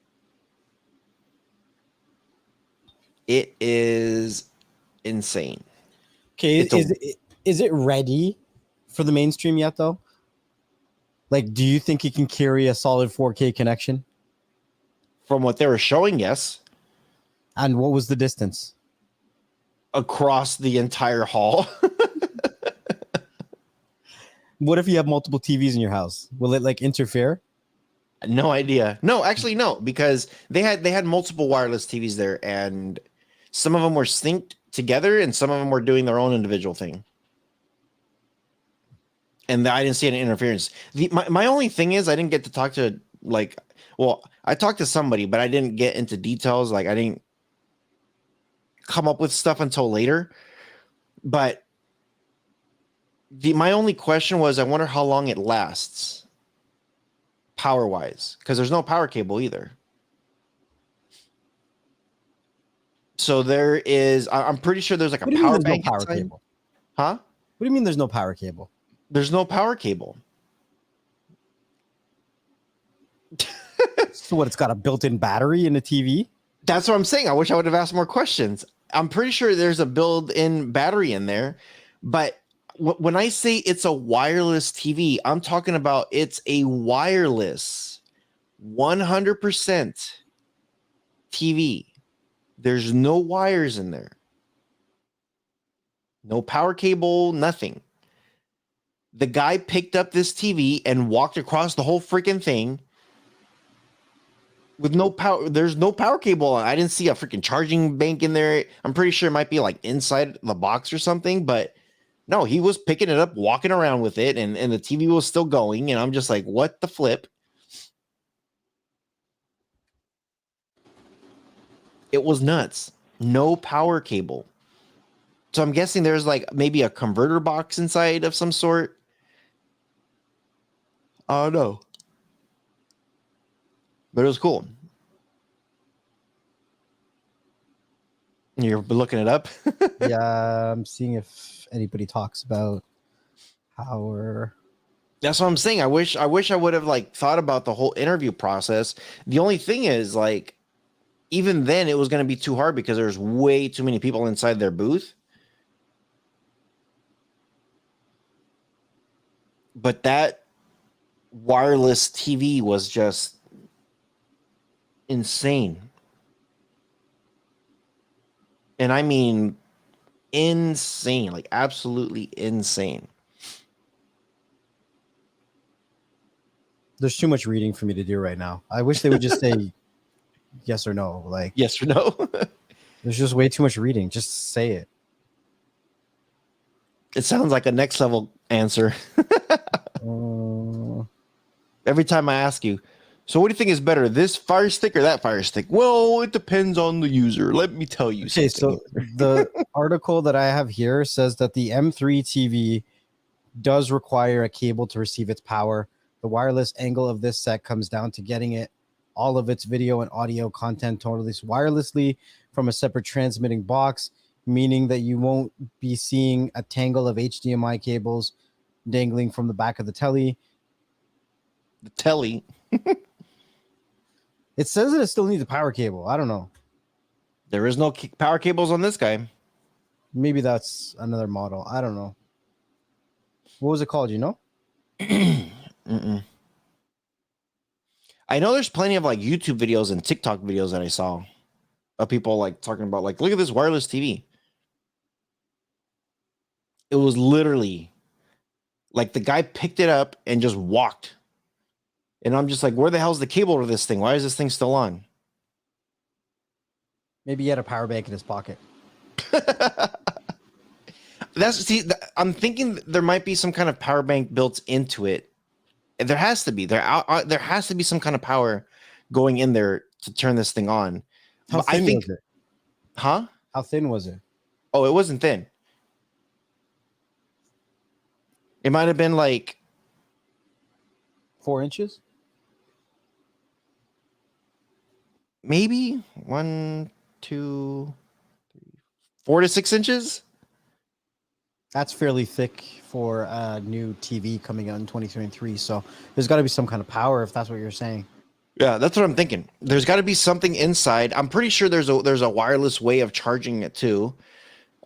It is insane. Okay, is it ready for the mainstream yet though? Like, do you think it can carry a solid 4K connection? From what they were showing, yes. And what was the distance? Across the entire hall. What if you have multiple TVs in your house? Will it like interfere? No idea. No, actually, no, because they had multiple wireless TVs there, and some of them were synced together, and some of them were doing their own individual thing. and I didn't see any interference. My only thing is I didn't get to talk to like, well, I talked to somebody, but I didn't get into details. Like I didn't come up with stuff until later. But my only question was, I wonder how long it lasts, power wise, because there's no power cable either. So there is. I'm pretty sure there's like a What do you mean power there's no bank power inside. cable? Huh? What do you mean there's no power cable? There's no power cable. So what? It's got a built-in battery in the TV. That's what I'm saying. I wish I would have asked more questions. I'm pretty sure there's a built-in battery in there, but when I say it's a wireless TV, I'm talking about it's a wireless 100% TV. There's no wires in there. No power cable, nothing. The guy picked up this TV and walked across the whole freaking thing with no power. There's no power cable. I didn't see a freaking charging bank in there. I'm pretty sure it might be like inside the box or something, but no, he was picking it up, walking around with it, and the TV was still going. And I'm just like, what the flip? It was nuts. No power cable. So I'm guessing there's like maybe a converter box inside of some sort. Oh no. But it was cool. You're looking it up? Yeah, I'm seeing if anybody talks about power. That's what I'm saying. I wish I would have like thought about the whole interview process. The only thing is like even then it was going to be too hard because there's way too many people inside their booth. But that wireless TV was just insane. And I mean insane, like absolutely insane. There's too much reading for me to do right now. I wish they would just say yes or no. Like, Yes or no? there's just way too much reading. Just say it. It sounds like a next level answer. Every time I ask you, so what do you think is better, this Fire Stick or that Fire Stick? Well, it depends on the user. Let me tell you Okay, something. so the article that I have here says that the M3 TV does require a cable to receive its power. The wireless angle of this set comes down to getting it all of its video and audio content totally wirelessly from a separate transmitting box, meaning that you won't be seeing a tangle of HDMI cables dangling from the back of the telly. The telly. It says that it still needs a power cable. I don't know. There is no power cables on this guy. Maybe that's another model. I don't know. What was it called? You know? Mm-mm. I know there's plenty of like YouTube videos and TikTok videos that I saw of people like talking about like, look at this wireless TV. It was literally like the guy picked it up and just walked. And I'm just like, where the hell's the cable to this thing? Why is this thing still on? Maybe he had a power bank in his pocket. I'm thinking there might be some kind of power bank built into it. There has to be. There has to be some kind of power going in there to turn this thing on. How thin was it? Huh? How thin was it? Oh, it wasn't thin. It might have been like 4 inches? maybe 1, 2, 3, 4 to 6 inches. That's fairly thick for a new TV coming out in 2023. So there's got to be some kind of power if that's what you're saying. Yeah, that's what I'm thinking. There's got to be something inside. I'm pretty sure there's a wireless way of charging it too.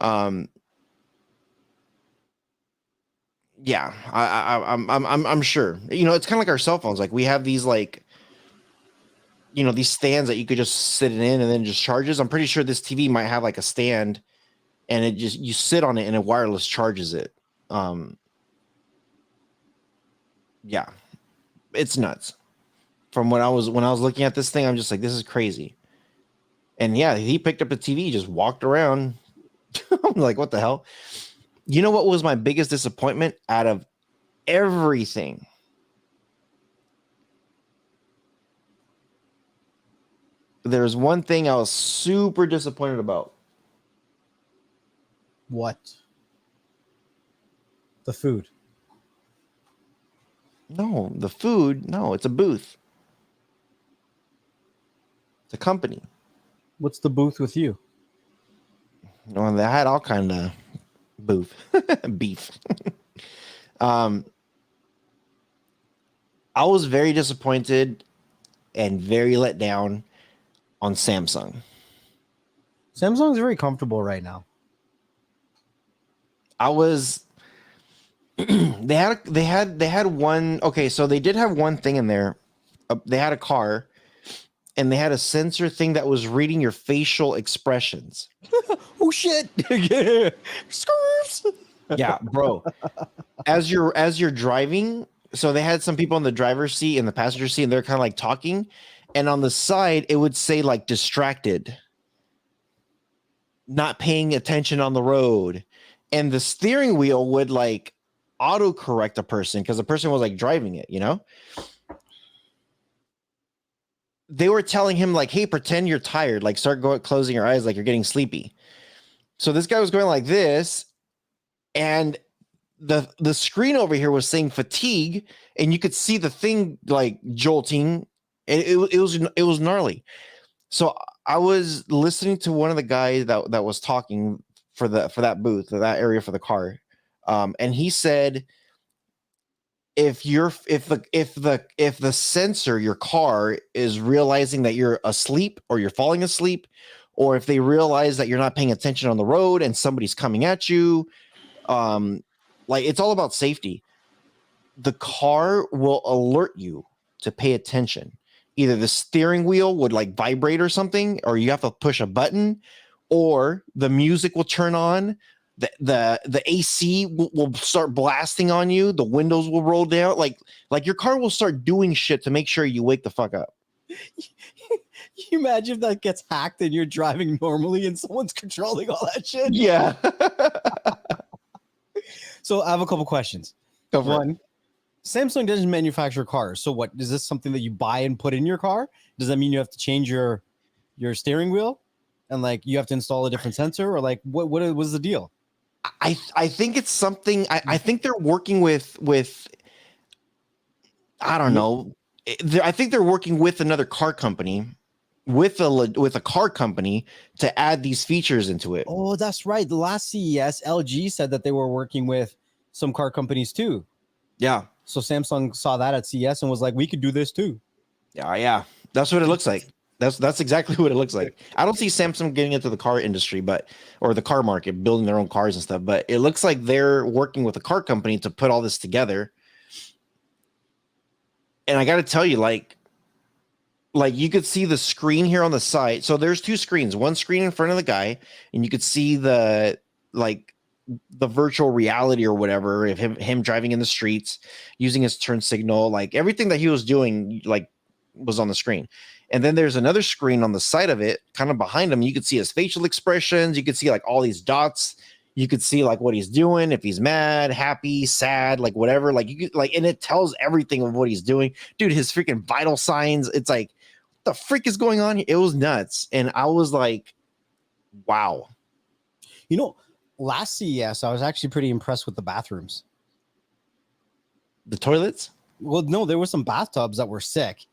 Yeah, I'm sure. You know, it's kind of like our cell phones. Like we have these like, you know, these stands that you could just sit it in and then just charges. I'm pretty sure this TV might have like a stand, and it just you sit on it and it wireless charges it. Yeah, it's nuts. From when I was looking at this thing, I'm just like, this is crazy. And yeah, he picked up a TV, just walked around. I'm like, what the hell? You know what was my biggest disappointment out of everything. There's one thing I was super disappointed about. What? The food. No, the food. No, it's a booth. It's a company. What's the booth with you? Well, they had all kind of booth beef. I was very disappointed and very let down on Samsung. Samsung's very comfortable right now. I was they had one. Okay, so they did have one thing in there. They had a car and they had a sensor thing that was reading your facial expressions. Oh shit. Scurfs. Yeah, bro. As you're driving, so they had some people in the driver's seat and the passenger seat, and they're kind of like talking, and on the side it would say like distracted, not paying attention on the road, and the steering wheel would like auto correct a person because the person was like driving it, you know. They were telling him like, hey, pretend you're tired, like start closing your eyes like you're getting sleepy. So this guy was going like this, and the screen over here was saying fatigue, and you could see the thing like jolting. It was gnarly. So I was listening to one of the guys that was talking for that booth, or that area for the car, and he said if the sensor, your car, is realizing that you're asleep or you're falling asleep, or if they realize that you're not paying attention on the road and somebody's coming at you, like it's all about safety. The car will alert you to pay attention. Either the steering wheel would like vibrate or something, or you have to push a button, or the music will turn on. The AC will start blasting on you. The windows will roll down. Like your car will start doing shit to make sure you wake the fuck up. You imagine if that gets hacked and you're driving normally and someone's controlling all that shit? Yeah. So I have a couple questions. Go for it. One, Samsung doesn't manufacture cars. So what, is this something that you buy and put in your car? Does that mean you have to change your steering wheel and like you have to install a different sensor, or like what was the deal? I think it's something. I think they're working with I don't know. I think they're working with another car company, with a car company, to add these features into it. Oh, that's right. The last CES, LG said that they were working with some car companies too. Yeah. So Samsung saw that at CES and was like, we could do this too. Yeah. That's what it looks like. That's exactly what it looks like. I don't see Samsung getting into the car industry, or the car market, building their own cars and stuff. But it looks like they're working with a car company to put all this together. And I got to tell you, like you could see the screen here on the side. So there's two screens. One screen in front of the guy, and you could see the virtual reality or whatever of him driving in the streets, using his turn signal, like everything that he was doing, like was on the screen. And then there's another screen on the side of it, kind of behind him. You could see his facial expressions. You could see like all these dots. You could see like what he's doing, if he's mad, happy, sad, like whatever. Like you could and it tells everything of what he's doing. Dude, his freaking vital signs. It's like, what the freak is going on? It was nuts. And I was like, wow. You know, last CES, I was actually pretty impressed with the bathrooms. The toilets? Well, no, there were some bathtubs that were sick.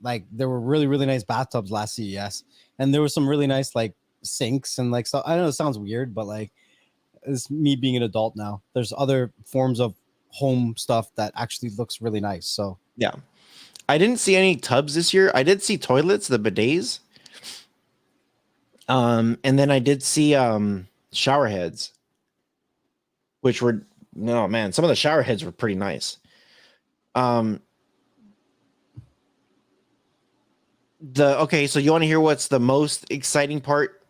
Like there were really, really nice bathtubs last CES, and there were some really nice like sinks and like stuff. I know it sounds weird, but like it's me being an adult now. There's other forms of home stuff that actually looks really nice. So yeah, I didn't see any tubs this year. I did see toilets, the bidets, and then I did see shower heads, which were, no man, some of the shower heads were pretty nice. Okay, so you want to hear what's the most exciting part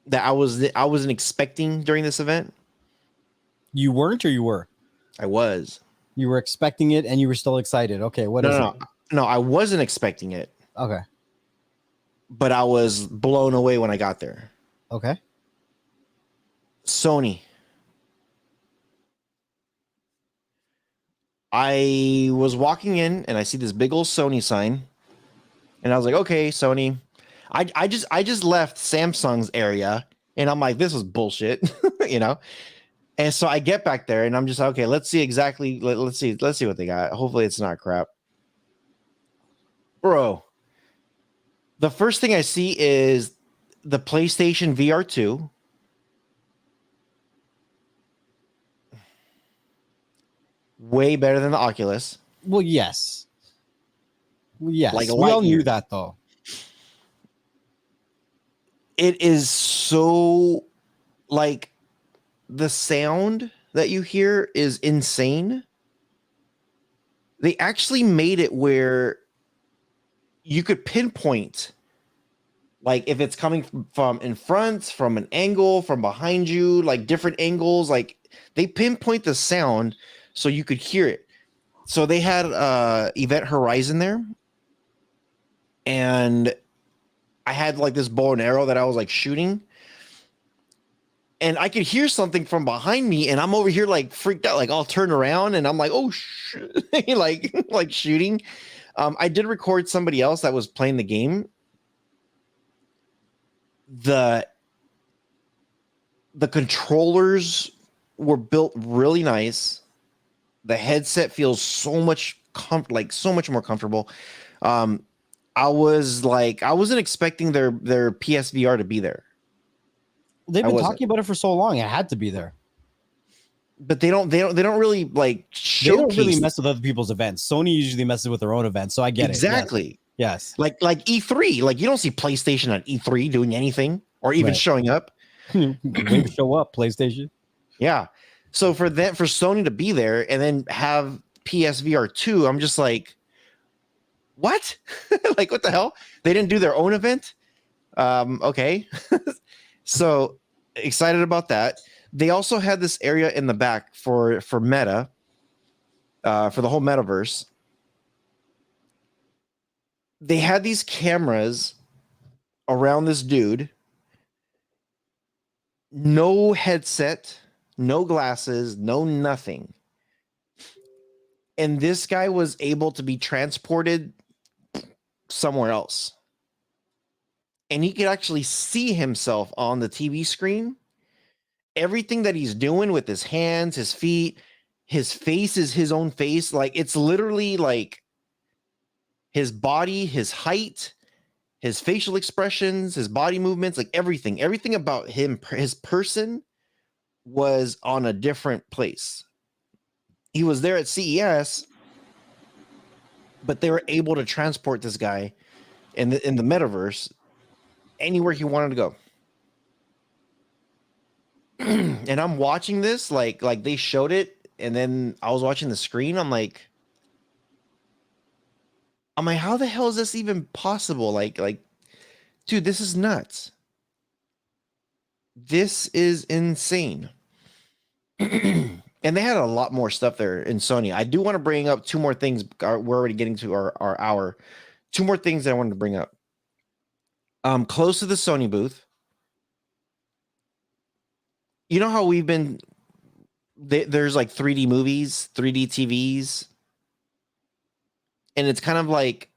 that I wasn't expecting during this event? you weren't, or you were? I was. You were expecting it and you were still excited. Okay, what is it? No, I wasn't expecting it. Okay. But I was blown away when I got there. Okay. Sony. I was walking in and I see this big old Sony sign, and I was like, okay, Sony. I just left Samsung's area, and I'm like, this was bullshit, you know. And so I get back there, and I'm just like, okay. Let's see exactly. Let's see what they got. Hopefully, it's not crap, bro. The first thing I see is the PlayStation VR2. Way better than the Oculus. Well, yes. Yes. Like We all light knew years. that though. It is so like the sound that you hear is insane. They actually made it where you could pinpoint like if it's coming from in front, from an angle, from behind you, like different angles, like they pinpoint the sound so you could hear it. So they had Event Horizon there, and I had like this bow and arrow that I was like shooting, and I could hear something from behind me, and I'm over here like freaked out, like I'll turn around and I'm like, oh shit, like shooting. I did record somebody else that was playing the game. The controllers were built really nice. The headset feels so much so much more comfortable. I wasn't expecting their PSVR to be there. They've I been wasn't. talking about it for so long. It had to be there. But they don't really like They showcase. don't really mess with other people's events. Sony usually messes with their own events, so I get exactly. it. Yes. Like E3. Like you don't see PlayStation at E3 doing anything or even Right. showing up. Way to show up, PlayStation. Yeah. So for Sony to be there and then have PSVR 2, I'm just like, what? Like what the hell? They didn't do their own event? Okay. So excited about that. They also had this area in the back for Meta, for the whole metaverse. They had these cameras around this dude. No headset, no glasses, no nothing. And this guy was able to be transported somewhere else. And he could actually see himself on the TV screen. Everything that he's doing with his hands, his feet, his face is his own face. Like it's literally like his body, his height, his facial expressions, his body movements, like everything about him, his person was on a different place. He was there at CES, but they were able to transport this guy in the metaverse anywhere he wanted to go. And I'm watching this like they showed it, and then I was watching the screen. I'm like, how the hell is this even possible? Like, dude, this is nuts. This is insane. And they had a lot more stuff there in Sony. I do want to bring up two more things. We're already getting to our hour. Two more things that I wanted to bring up. Close to the Sony booth. You know how we've been there's like 3D movies, 3D TVs. And it's kind of like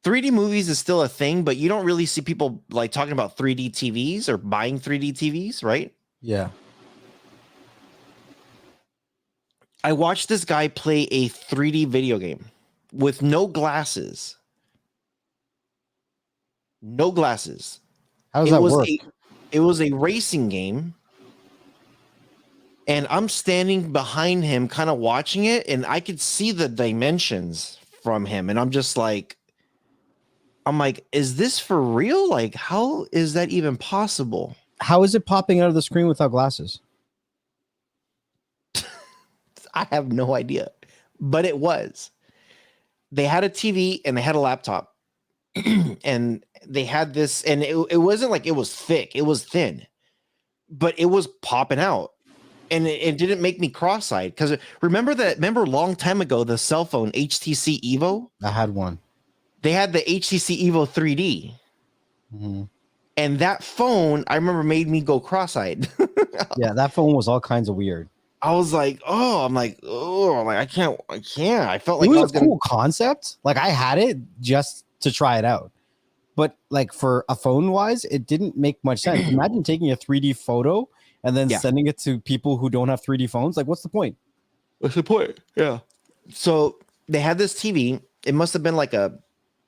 3D movies is still a thing, but you don't really see people like talking about 3D TVs or buying 3D TVs, right? Yeah. I watched this guy play a 3D video game with no glasses. No glasses. How does that work? It was a racing game. And I'm standing behind him, kind of watching it, and I could see the dimensions from him. And I'm like, is this for real? Like, how is that even possible? How is it popping out of the screen without glasses? I have no idea, but it was. They had a TV and they had a laptop, and they had this, and it wasn't like it was thick, it was thin, but it was popping out. And it didn't make me cross-eyed because remember a long time ago, the cell phone HTC Evo? I had one. They had the HTC Evo 3D. Mm-hmm. And that phone, I remember, made me go cross-eyed. Yeah, that phone was all kinds of weird. I was like, oh, I can't. I felt It like was I a was gonna. cool concept. Like I had it just to try it out. But like for a phone wise, it didn't make much sense. Imagine taking a 3D photo and then Yeah. sending it to people who don't have 3D phones. Like, what's the point? What's the point? Yeah. So they had this TV. It must have been like a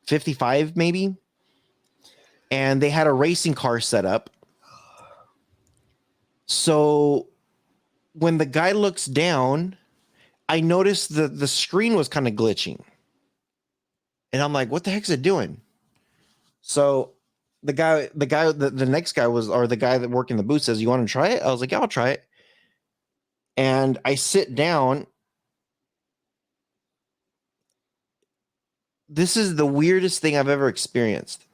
55 maybe, and they had a racing car set up. So when the guy looks down, I noticed the screen was kind of glitching. And I'm like, what the heck is it doing? So the next guy was, or the guy that worked in the booth says, you want to try it? I was like, yeah, I'll try it. And I sit down. This is the weirdest thing I've ever experienced.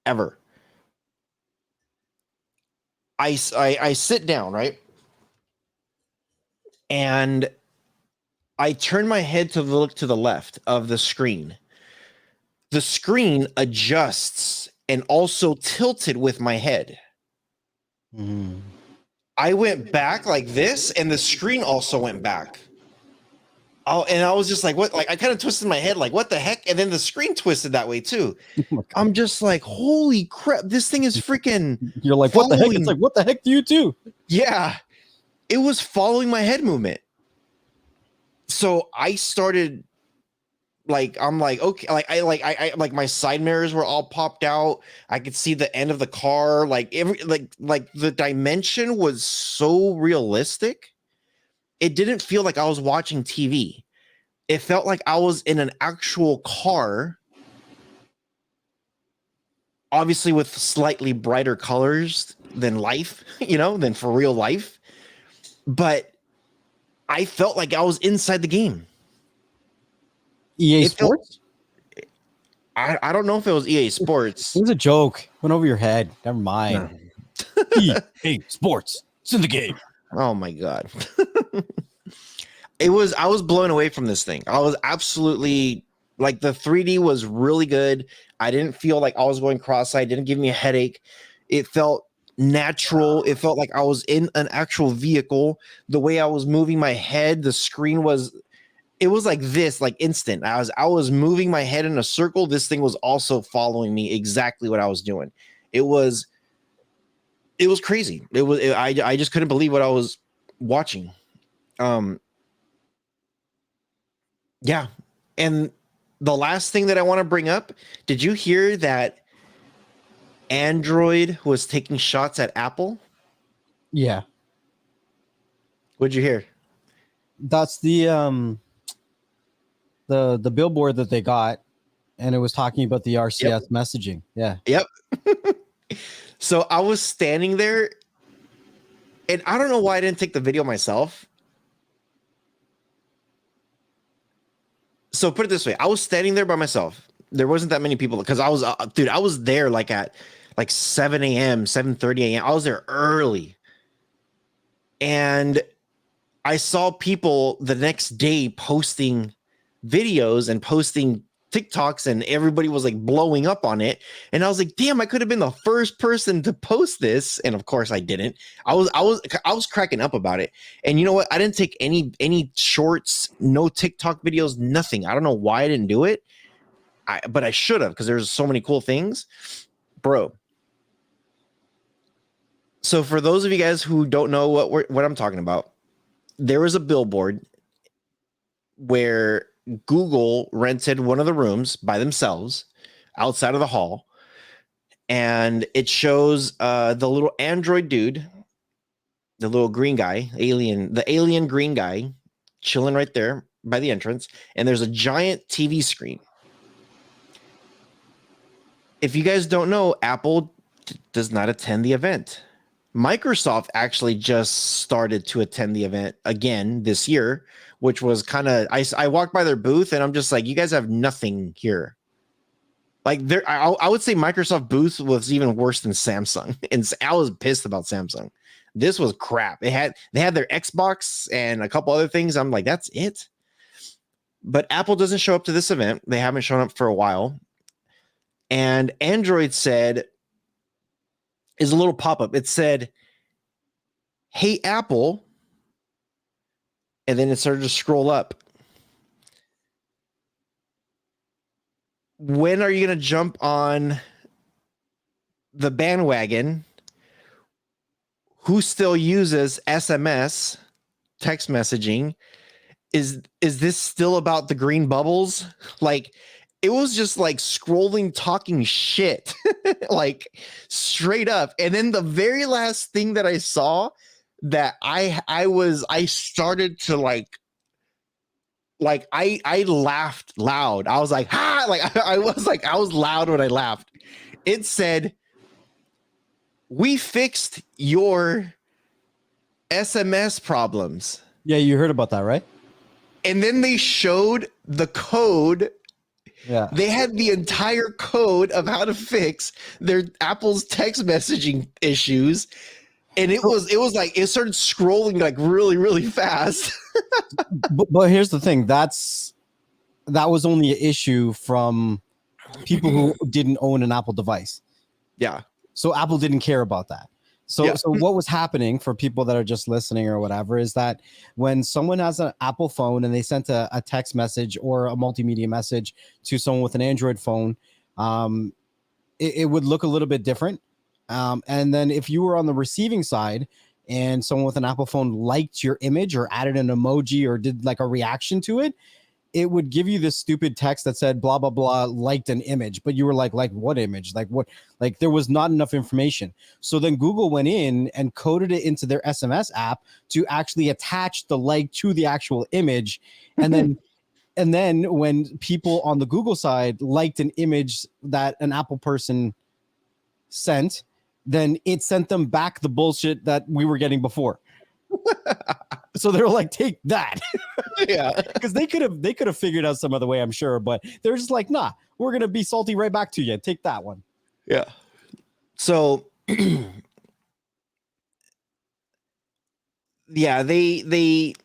Ever. I sit down, right? And I turn my head to look to the left of the screen. The screen adjusts and also tilted with my head. Mm. I went back like this, and the screen also went back. Oh, and I was just like, what? Like, I kind of twisted my head, like, what the heck? And then the screen twisted that way too. I'm just like, holy crap, this thing is freaking You're like, what the heck? It's like, what the heck do you do? Yeah, it was following my head movement. So I started like, I'm like, okay, I like my side mirrors were all popped out. I could see the end of the car, like like the dimension was so realistic. It didn't feel like I was watching TV. It felt like I was in an actual car, obviously with slightly brighter colors than life, than for real life. But I felt like I was inside the game. EA It felt, Sports? I don't know if it was EA Sports. It was a joke. Went over your head. Never mind. No. EA Sports. It's in the game. Oh my God. I was blown away from this thing. I was absolutely like, the 3D was really good. I didn't feel like I was going cross-eyed, didn't give me a headache. It felt natural. It felt like I was in an actual vehicle. The way I was moving my head, the screen was, it was like this, like instant. I was moving my head in a circle. This thing was also following me exactly what I was doing. It was crazy. I just couldn't believe what I was watching. Yeah. And the last thing that I want to bring up, did you hear that Android was taking shots at Apple? Yeah. What'd you hear? That's the billboard that they got, and it was talking about the RCS messaging. Yeah. Yep. So I was standing there, and I don't know why I didn't take the video myself. So put it this way, I was standing there by myself. There wasn't that many people because I was there like at like 7 a.m., 7:30 a.m. I was there early. And I saw people the next day posting videos and posting TikToks, and everybody was like blowing up on it. And I was like, damn, I could have been the first person to post this. And of course I didn't. I was cracking up about it. And you know what? I didn't take any shorts, no TikTok videos, nothing. I don't know why I didn't do it. But I should have, because there's so many cool things. Bro. So for those of you guys who don't know what I'm talking about, there was a billboard where Google rented one of the rooms by themselves outside of the hall, and it shows the little android dude, the little green guy, the alien green guy, chilling right there by the entrance, and there's a giant TV screen. If you guys don't know, Apple does not attend the event. Microsoft actually just started to attend the event again this year, which was kind of, I walked by their booth and I'm just like, you guys have nothing here. Like I would say Microsoft booth was even worse than Samsung, and I was pissed about Samsung. This was crap. They had their Xbox and a couple other things. I'm like, that's it. But Apple doesn't show up to this event. They haven't shown up for a while. And Android said, is a little pop-up. It said, "Hey Apple," and then it started to scroll up. When are you going to jump on the bandwagon? Who still uses SMS, text messaging? Is this still about the green bubbles? Like, it was just like scrolling, talking shit, like straight up. And then the very last thing that I saw that I started to like I laughed loud. I was like, ha, like I was loud when I laughed. It said, "We fixed your SMS problems." Yeah, you heard about that, right? And then they showed the code. Yeah. They had the entire code of how to fix their Apple's text messaging issues. And it was like it started scrolling like really, really fast. But here's the thing. That was only an issue from people who didn't own an Apple device. Yeah. So Apple didn't care about that. So, Yeah. so what was happening for people that are just listening or whatever is that when someone has an Apple phone and they sent a text message or a multimedia message to someone with an Android phone, it would look a little bit different. And then if you were on the receiving side and someone with an Apple phone liked your image or added an emoji or did like a reaction to it, it would give you this stupid text that said blah blah blah liked an image, but you were like what image, like what, like there was not enough information. So then Google went in and coded it into their SMS app to actually attach the like to the actual image, and then when people on the Google side liked an image that an Apple person sent, then it sent them back the bullshit that we were getting before. So they were like, take that. Yeah. Because they could have figured out some other way, I'm sure, but they're just like, nah, we're gonna be salty right back to you. Take that one. Yeah. So yeah, it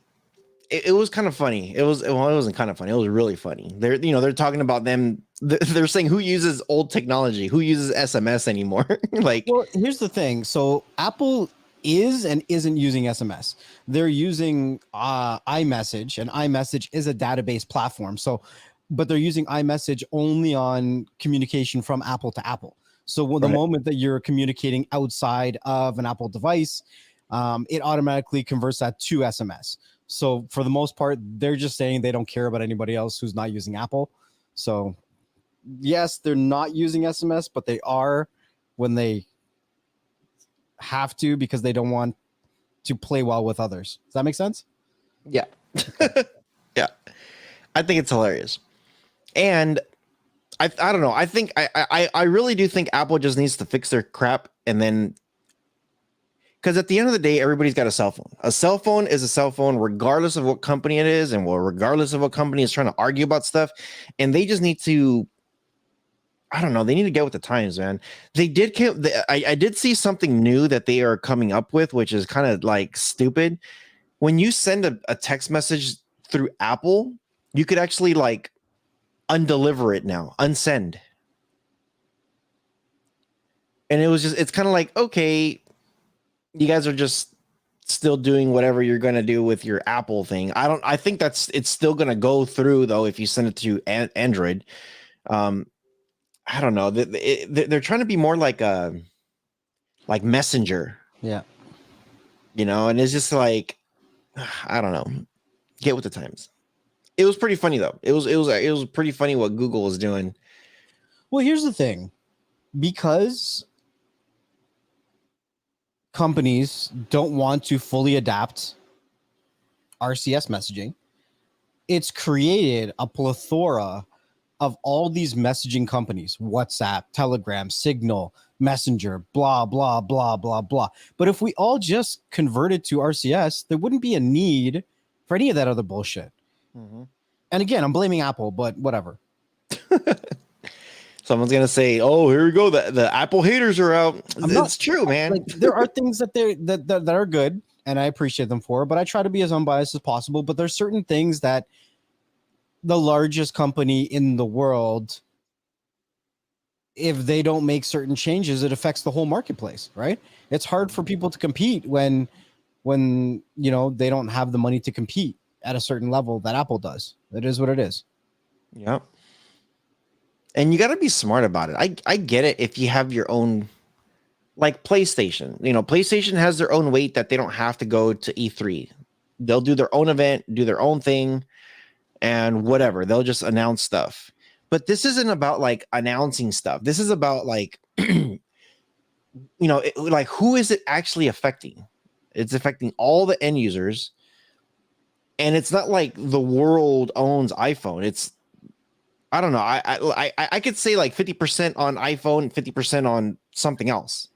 was kind of funny. It wasn't kind of funny. It was really funny. They're talking about them. They're saying who uses old technology, who uses SMS anymore. Like, well, here's the thing. So Apple is and isn't using SMS. They're using iMessage, and iMessage is a database platform. So, but they're using iMessage only on communication from Apple to Apple. So the moment that you're communicating outside of an Apple device, it automatically converts that to SMS. So for the most part, they're just saying they don't care about anybody else who's not using Apple. So yes, they're not using SMS, but they are when they have to, because they don't want to play well with others. Does that make sense? yeah. Yeah. I think it's hilarious. And I don't know. I think I really do think Apple just needs to fix their crap, and then, because at the end of the day, everybody's got a cell phone. A cell phone is a cell phone, regardless of what company it is, and regardless of what company is trying to argue about stuff. And they just need to, I don't know, they need to get with the times, man. They did. I did see something new that they are coming up with, which is kind of like stupid. When you send a text message through Apple, you could actually like undeliver it now, unsend. And it's kind of like, okay, you guys are just still doing whatever you're going to do with your Apple thing. I think it's still going to go through though if you send it to Android. I don't know. They're trying to be more like Messenger. Yeah. And it's just like, I don't know. Get with the times. It was pretty funny though. It was pretty funny what Google was doing. Well, here's the thing. Because companies don't want to fully adapt RCS messaging, it's created a plethora of all these messaging companies: WhatsApp, Telegram, Signal, Messenger, blah, blah, blah, blah, blah. But if we all just converted to RCS, there wouldn't be a need for any of that other bullshit. Mm-hmm. And again, I'm blaming Apple, but whatever. Someone's gonna say, "Oh, here we go. The Apple haters are out." It's true, man. Like, there are things that are good, and I appreciate them for, but I try to be as unbiased as possible. But there's certain things that the largest company in the world, if they don't make certain changes, it affects the whole marketplace, right? It's hard for people to compete when when they don't have the money to compete at a certain level that Apple does. It is what it is. Yep. And you got to be smart about it. I get it if you have your own, like PlayStation. PlayStation has their own weight that they don't have to go to E3. They'll do their own event, do their own thing, and whatever. They'll just announce stuff. But this isn't about like announcing stuff. This is about like, like who is it actually affecting? It's affecting all the end users. And it's not like the world owns iPhone. It's, I don't know. I could say like 50% on iPhone, 50% on something else,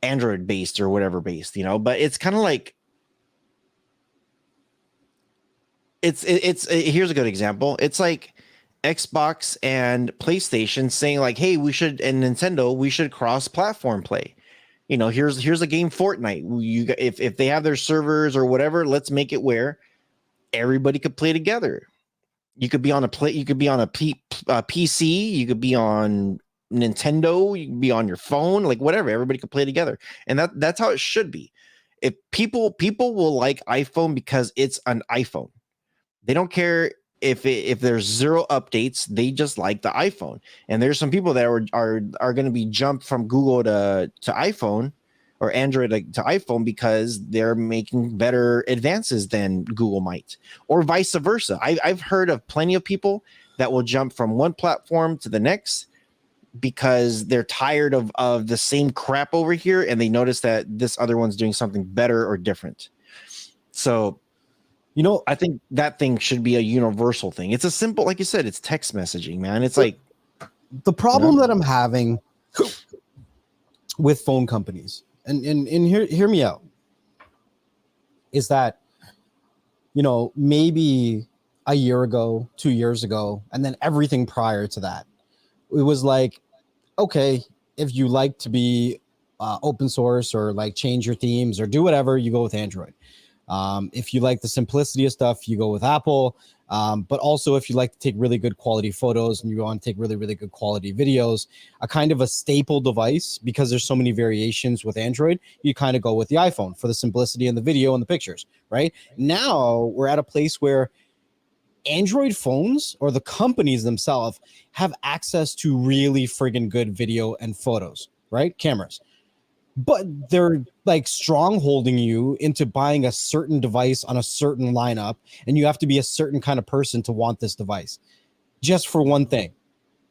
Android based or whatever based, but it's kind of like, here's a good example. It's like Xbox and PlayStation saying like, hey, and Nintendo, we should cross platform play. Here's a game Fortnite. If they have their servers or whatever, let's make it where everybody could play together. You could be on you could be on a PC, you could be on Nintendo, you can be on your phone, like whatever, everybody could play together. And that's how it should be. If people will like iPhone because it's an iPhone. They don't care if there's zero updates, they just like the iPhone. And there's some people that are going to be jumped from Google to iPhone or Android to iPhone because they're making better advances than Google might, or vice versa. I've heard of plenty of people that will jump from one platform to the next because they're tired of the same crap over here and they notice that this other one's doing something better or different. So I think that thing should be a universal thing. It's a simple, like you said, it's text messaging, man. It's like the problem that I'm having with phone companies, and hear me out, is that maybe a year ago, 2 years ago, and then everything prior to that, it was like, okay, if you like to be open source or like change your themes or do whatever, you go with Android. If you like the simplicity of stuff, you go with Apple. But also if you like to take really good quality photos and you want to take really, really good quality videos, a kind of a staple device, because there's so many variations with Android, you kind of go with the iPhone for the simplicity and the video and the pictures, right? Now we're at a place where Android phones or the companies themselves have access to really friggin' good video and photos, right? Cameras. But they're like strongholding you into buying a certain device on a certain lineup, and you have to be a certain kind of person to want this device just for one thing.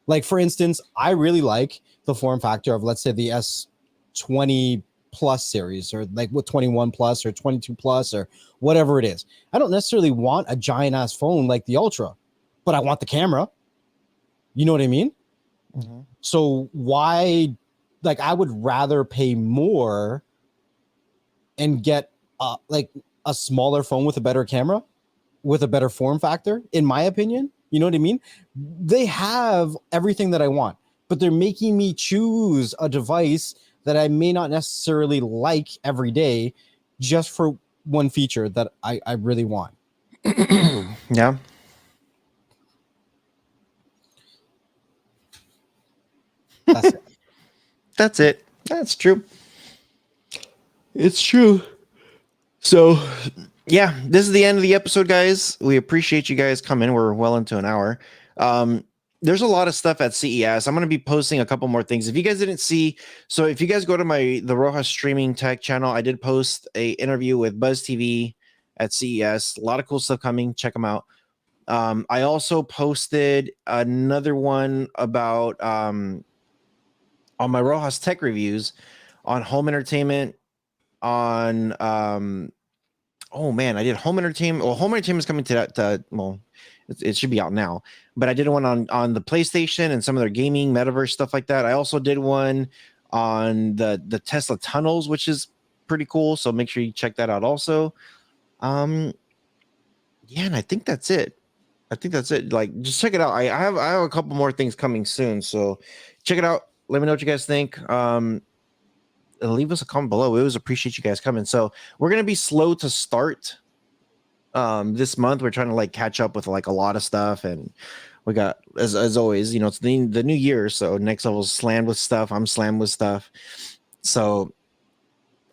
Like, for instance, I really like the form factor of, let's say, the S20 Plus series, or like with 21 Plus or 22 Plus or whatever it is. I don't necessarily want a giant ass phone like the Ultra, but I want the camera. You know what I mean? Mm-hmm. So why? Like, I would rather pay more and get like a smaller phone with a better camera, with a better form factor, in my opinion. You know what I mean? They have everything that I want, but they're making me choose a device that I may not necessarily like every day just for one feature that I really want. Yeah. That's it. That's it. That's true. It's true. So, yeah, this is the end of the episode, guys. We appreciate you guys coming. We're well into an hour. There's a lot of stuff at CES. I'm going to be posting a couple more things. If you guys didn't see, so if you guys go to the Rohas Streaming Tech channel, I did post a interview with Buzz TV at CES. A lot of cool stuff coming. Check them out. I also posted another one about on my Rojas Tech reviews on home entertainment, on oh man, I did home entertainment. Well, home entertainment is coming to that. Well, it should be out now, but I did one on the PlayStation and some of their gaming metaverse stuff like that. I also did one on the Tesla tunnels, which is pretty cool. So make sure you check that out also. Yeah, and I think that's it. Like, just check it out. I have a couple more things coming soon, so check it out. Let me know what you guys think. Leave us a comment below. We always appreciate you guys coming. So we're gonna be slow to start this month. We're trying to like catch up with like a lot of stuff, and we got as always, it's the new year, so next level's slammed with stuff. I'm slammed with stuff. So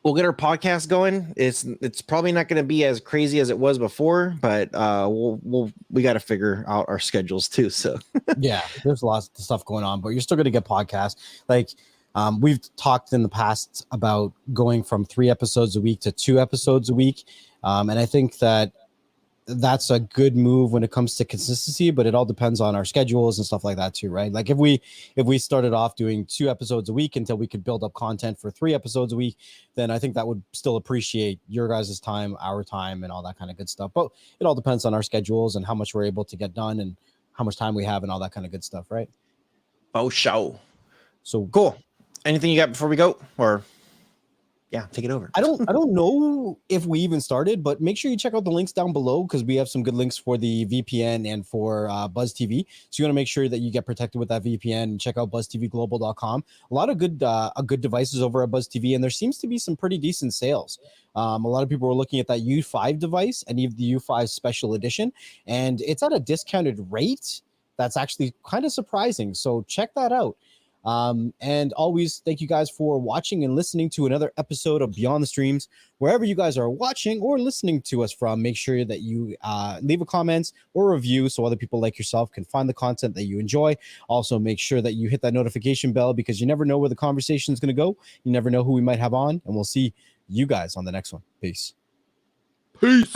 we'll get our podcast going. It's probably not going to be as crazy as it was before, but we got to figure out our schedules too. So Yeah, there's lots of stuff going on, but you're still going to get podcasts. Like we've talked in the past about going from 3 episodes a week to 2 episodes a week. And I think that that's a good move when it comes to consistency, but it all depends on our schedules and stuff like that too, right? Like if we started off doing 2 episodes a week until we could build up content for 3 episodes a week, then I think that would still appreciate your guys' time, our time, and all that kind of good stuff. But it all depends on our schedules and how much we're able to get done and how much time we have and all that kind of good stuff, right? show. So Cool. Anything you got before we go? Or yeah, take it over. I don't know if we even started, but make sure you check out the links down below because we have some good links for the VPN and for Buzz TV. So you want to make sure that you get protected with that VPN and check out buzztvglobal.com. A lot of good devices over at Buzz TV, and there seems to be some pretty decent sales. A lot of people are looking at that U5 device and even the U5 Special Edition, and it's at a discounted rate. That's actually kind of surprising. So check that out. And always thank you guys for watching and listening to another episode of Beyond the Streams. Wherever you guys are watching or listening to us from, make sure that you leave a comment or review so other people like yourself can find the content that you enjoy. Also, make sure that you hit that notification bell because you never know where the conversation is going to go. You never know who we might have on, and we'll see you guys on the next one. Peace. Peace.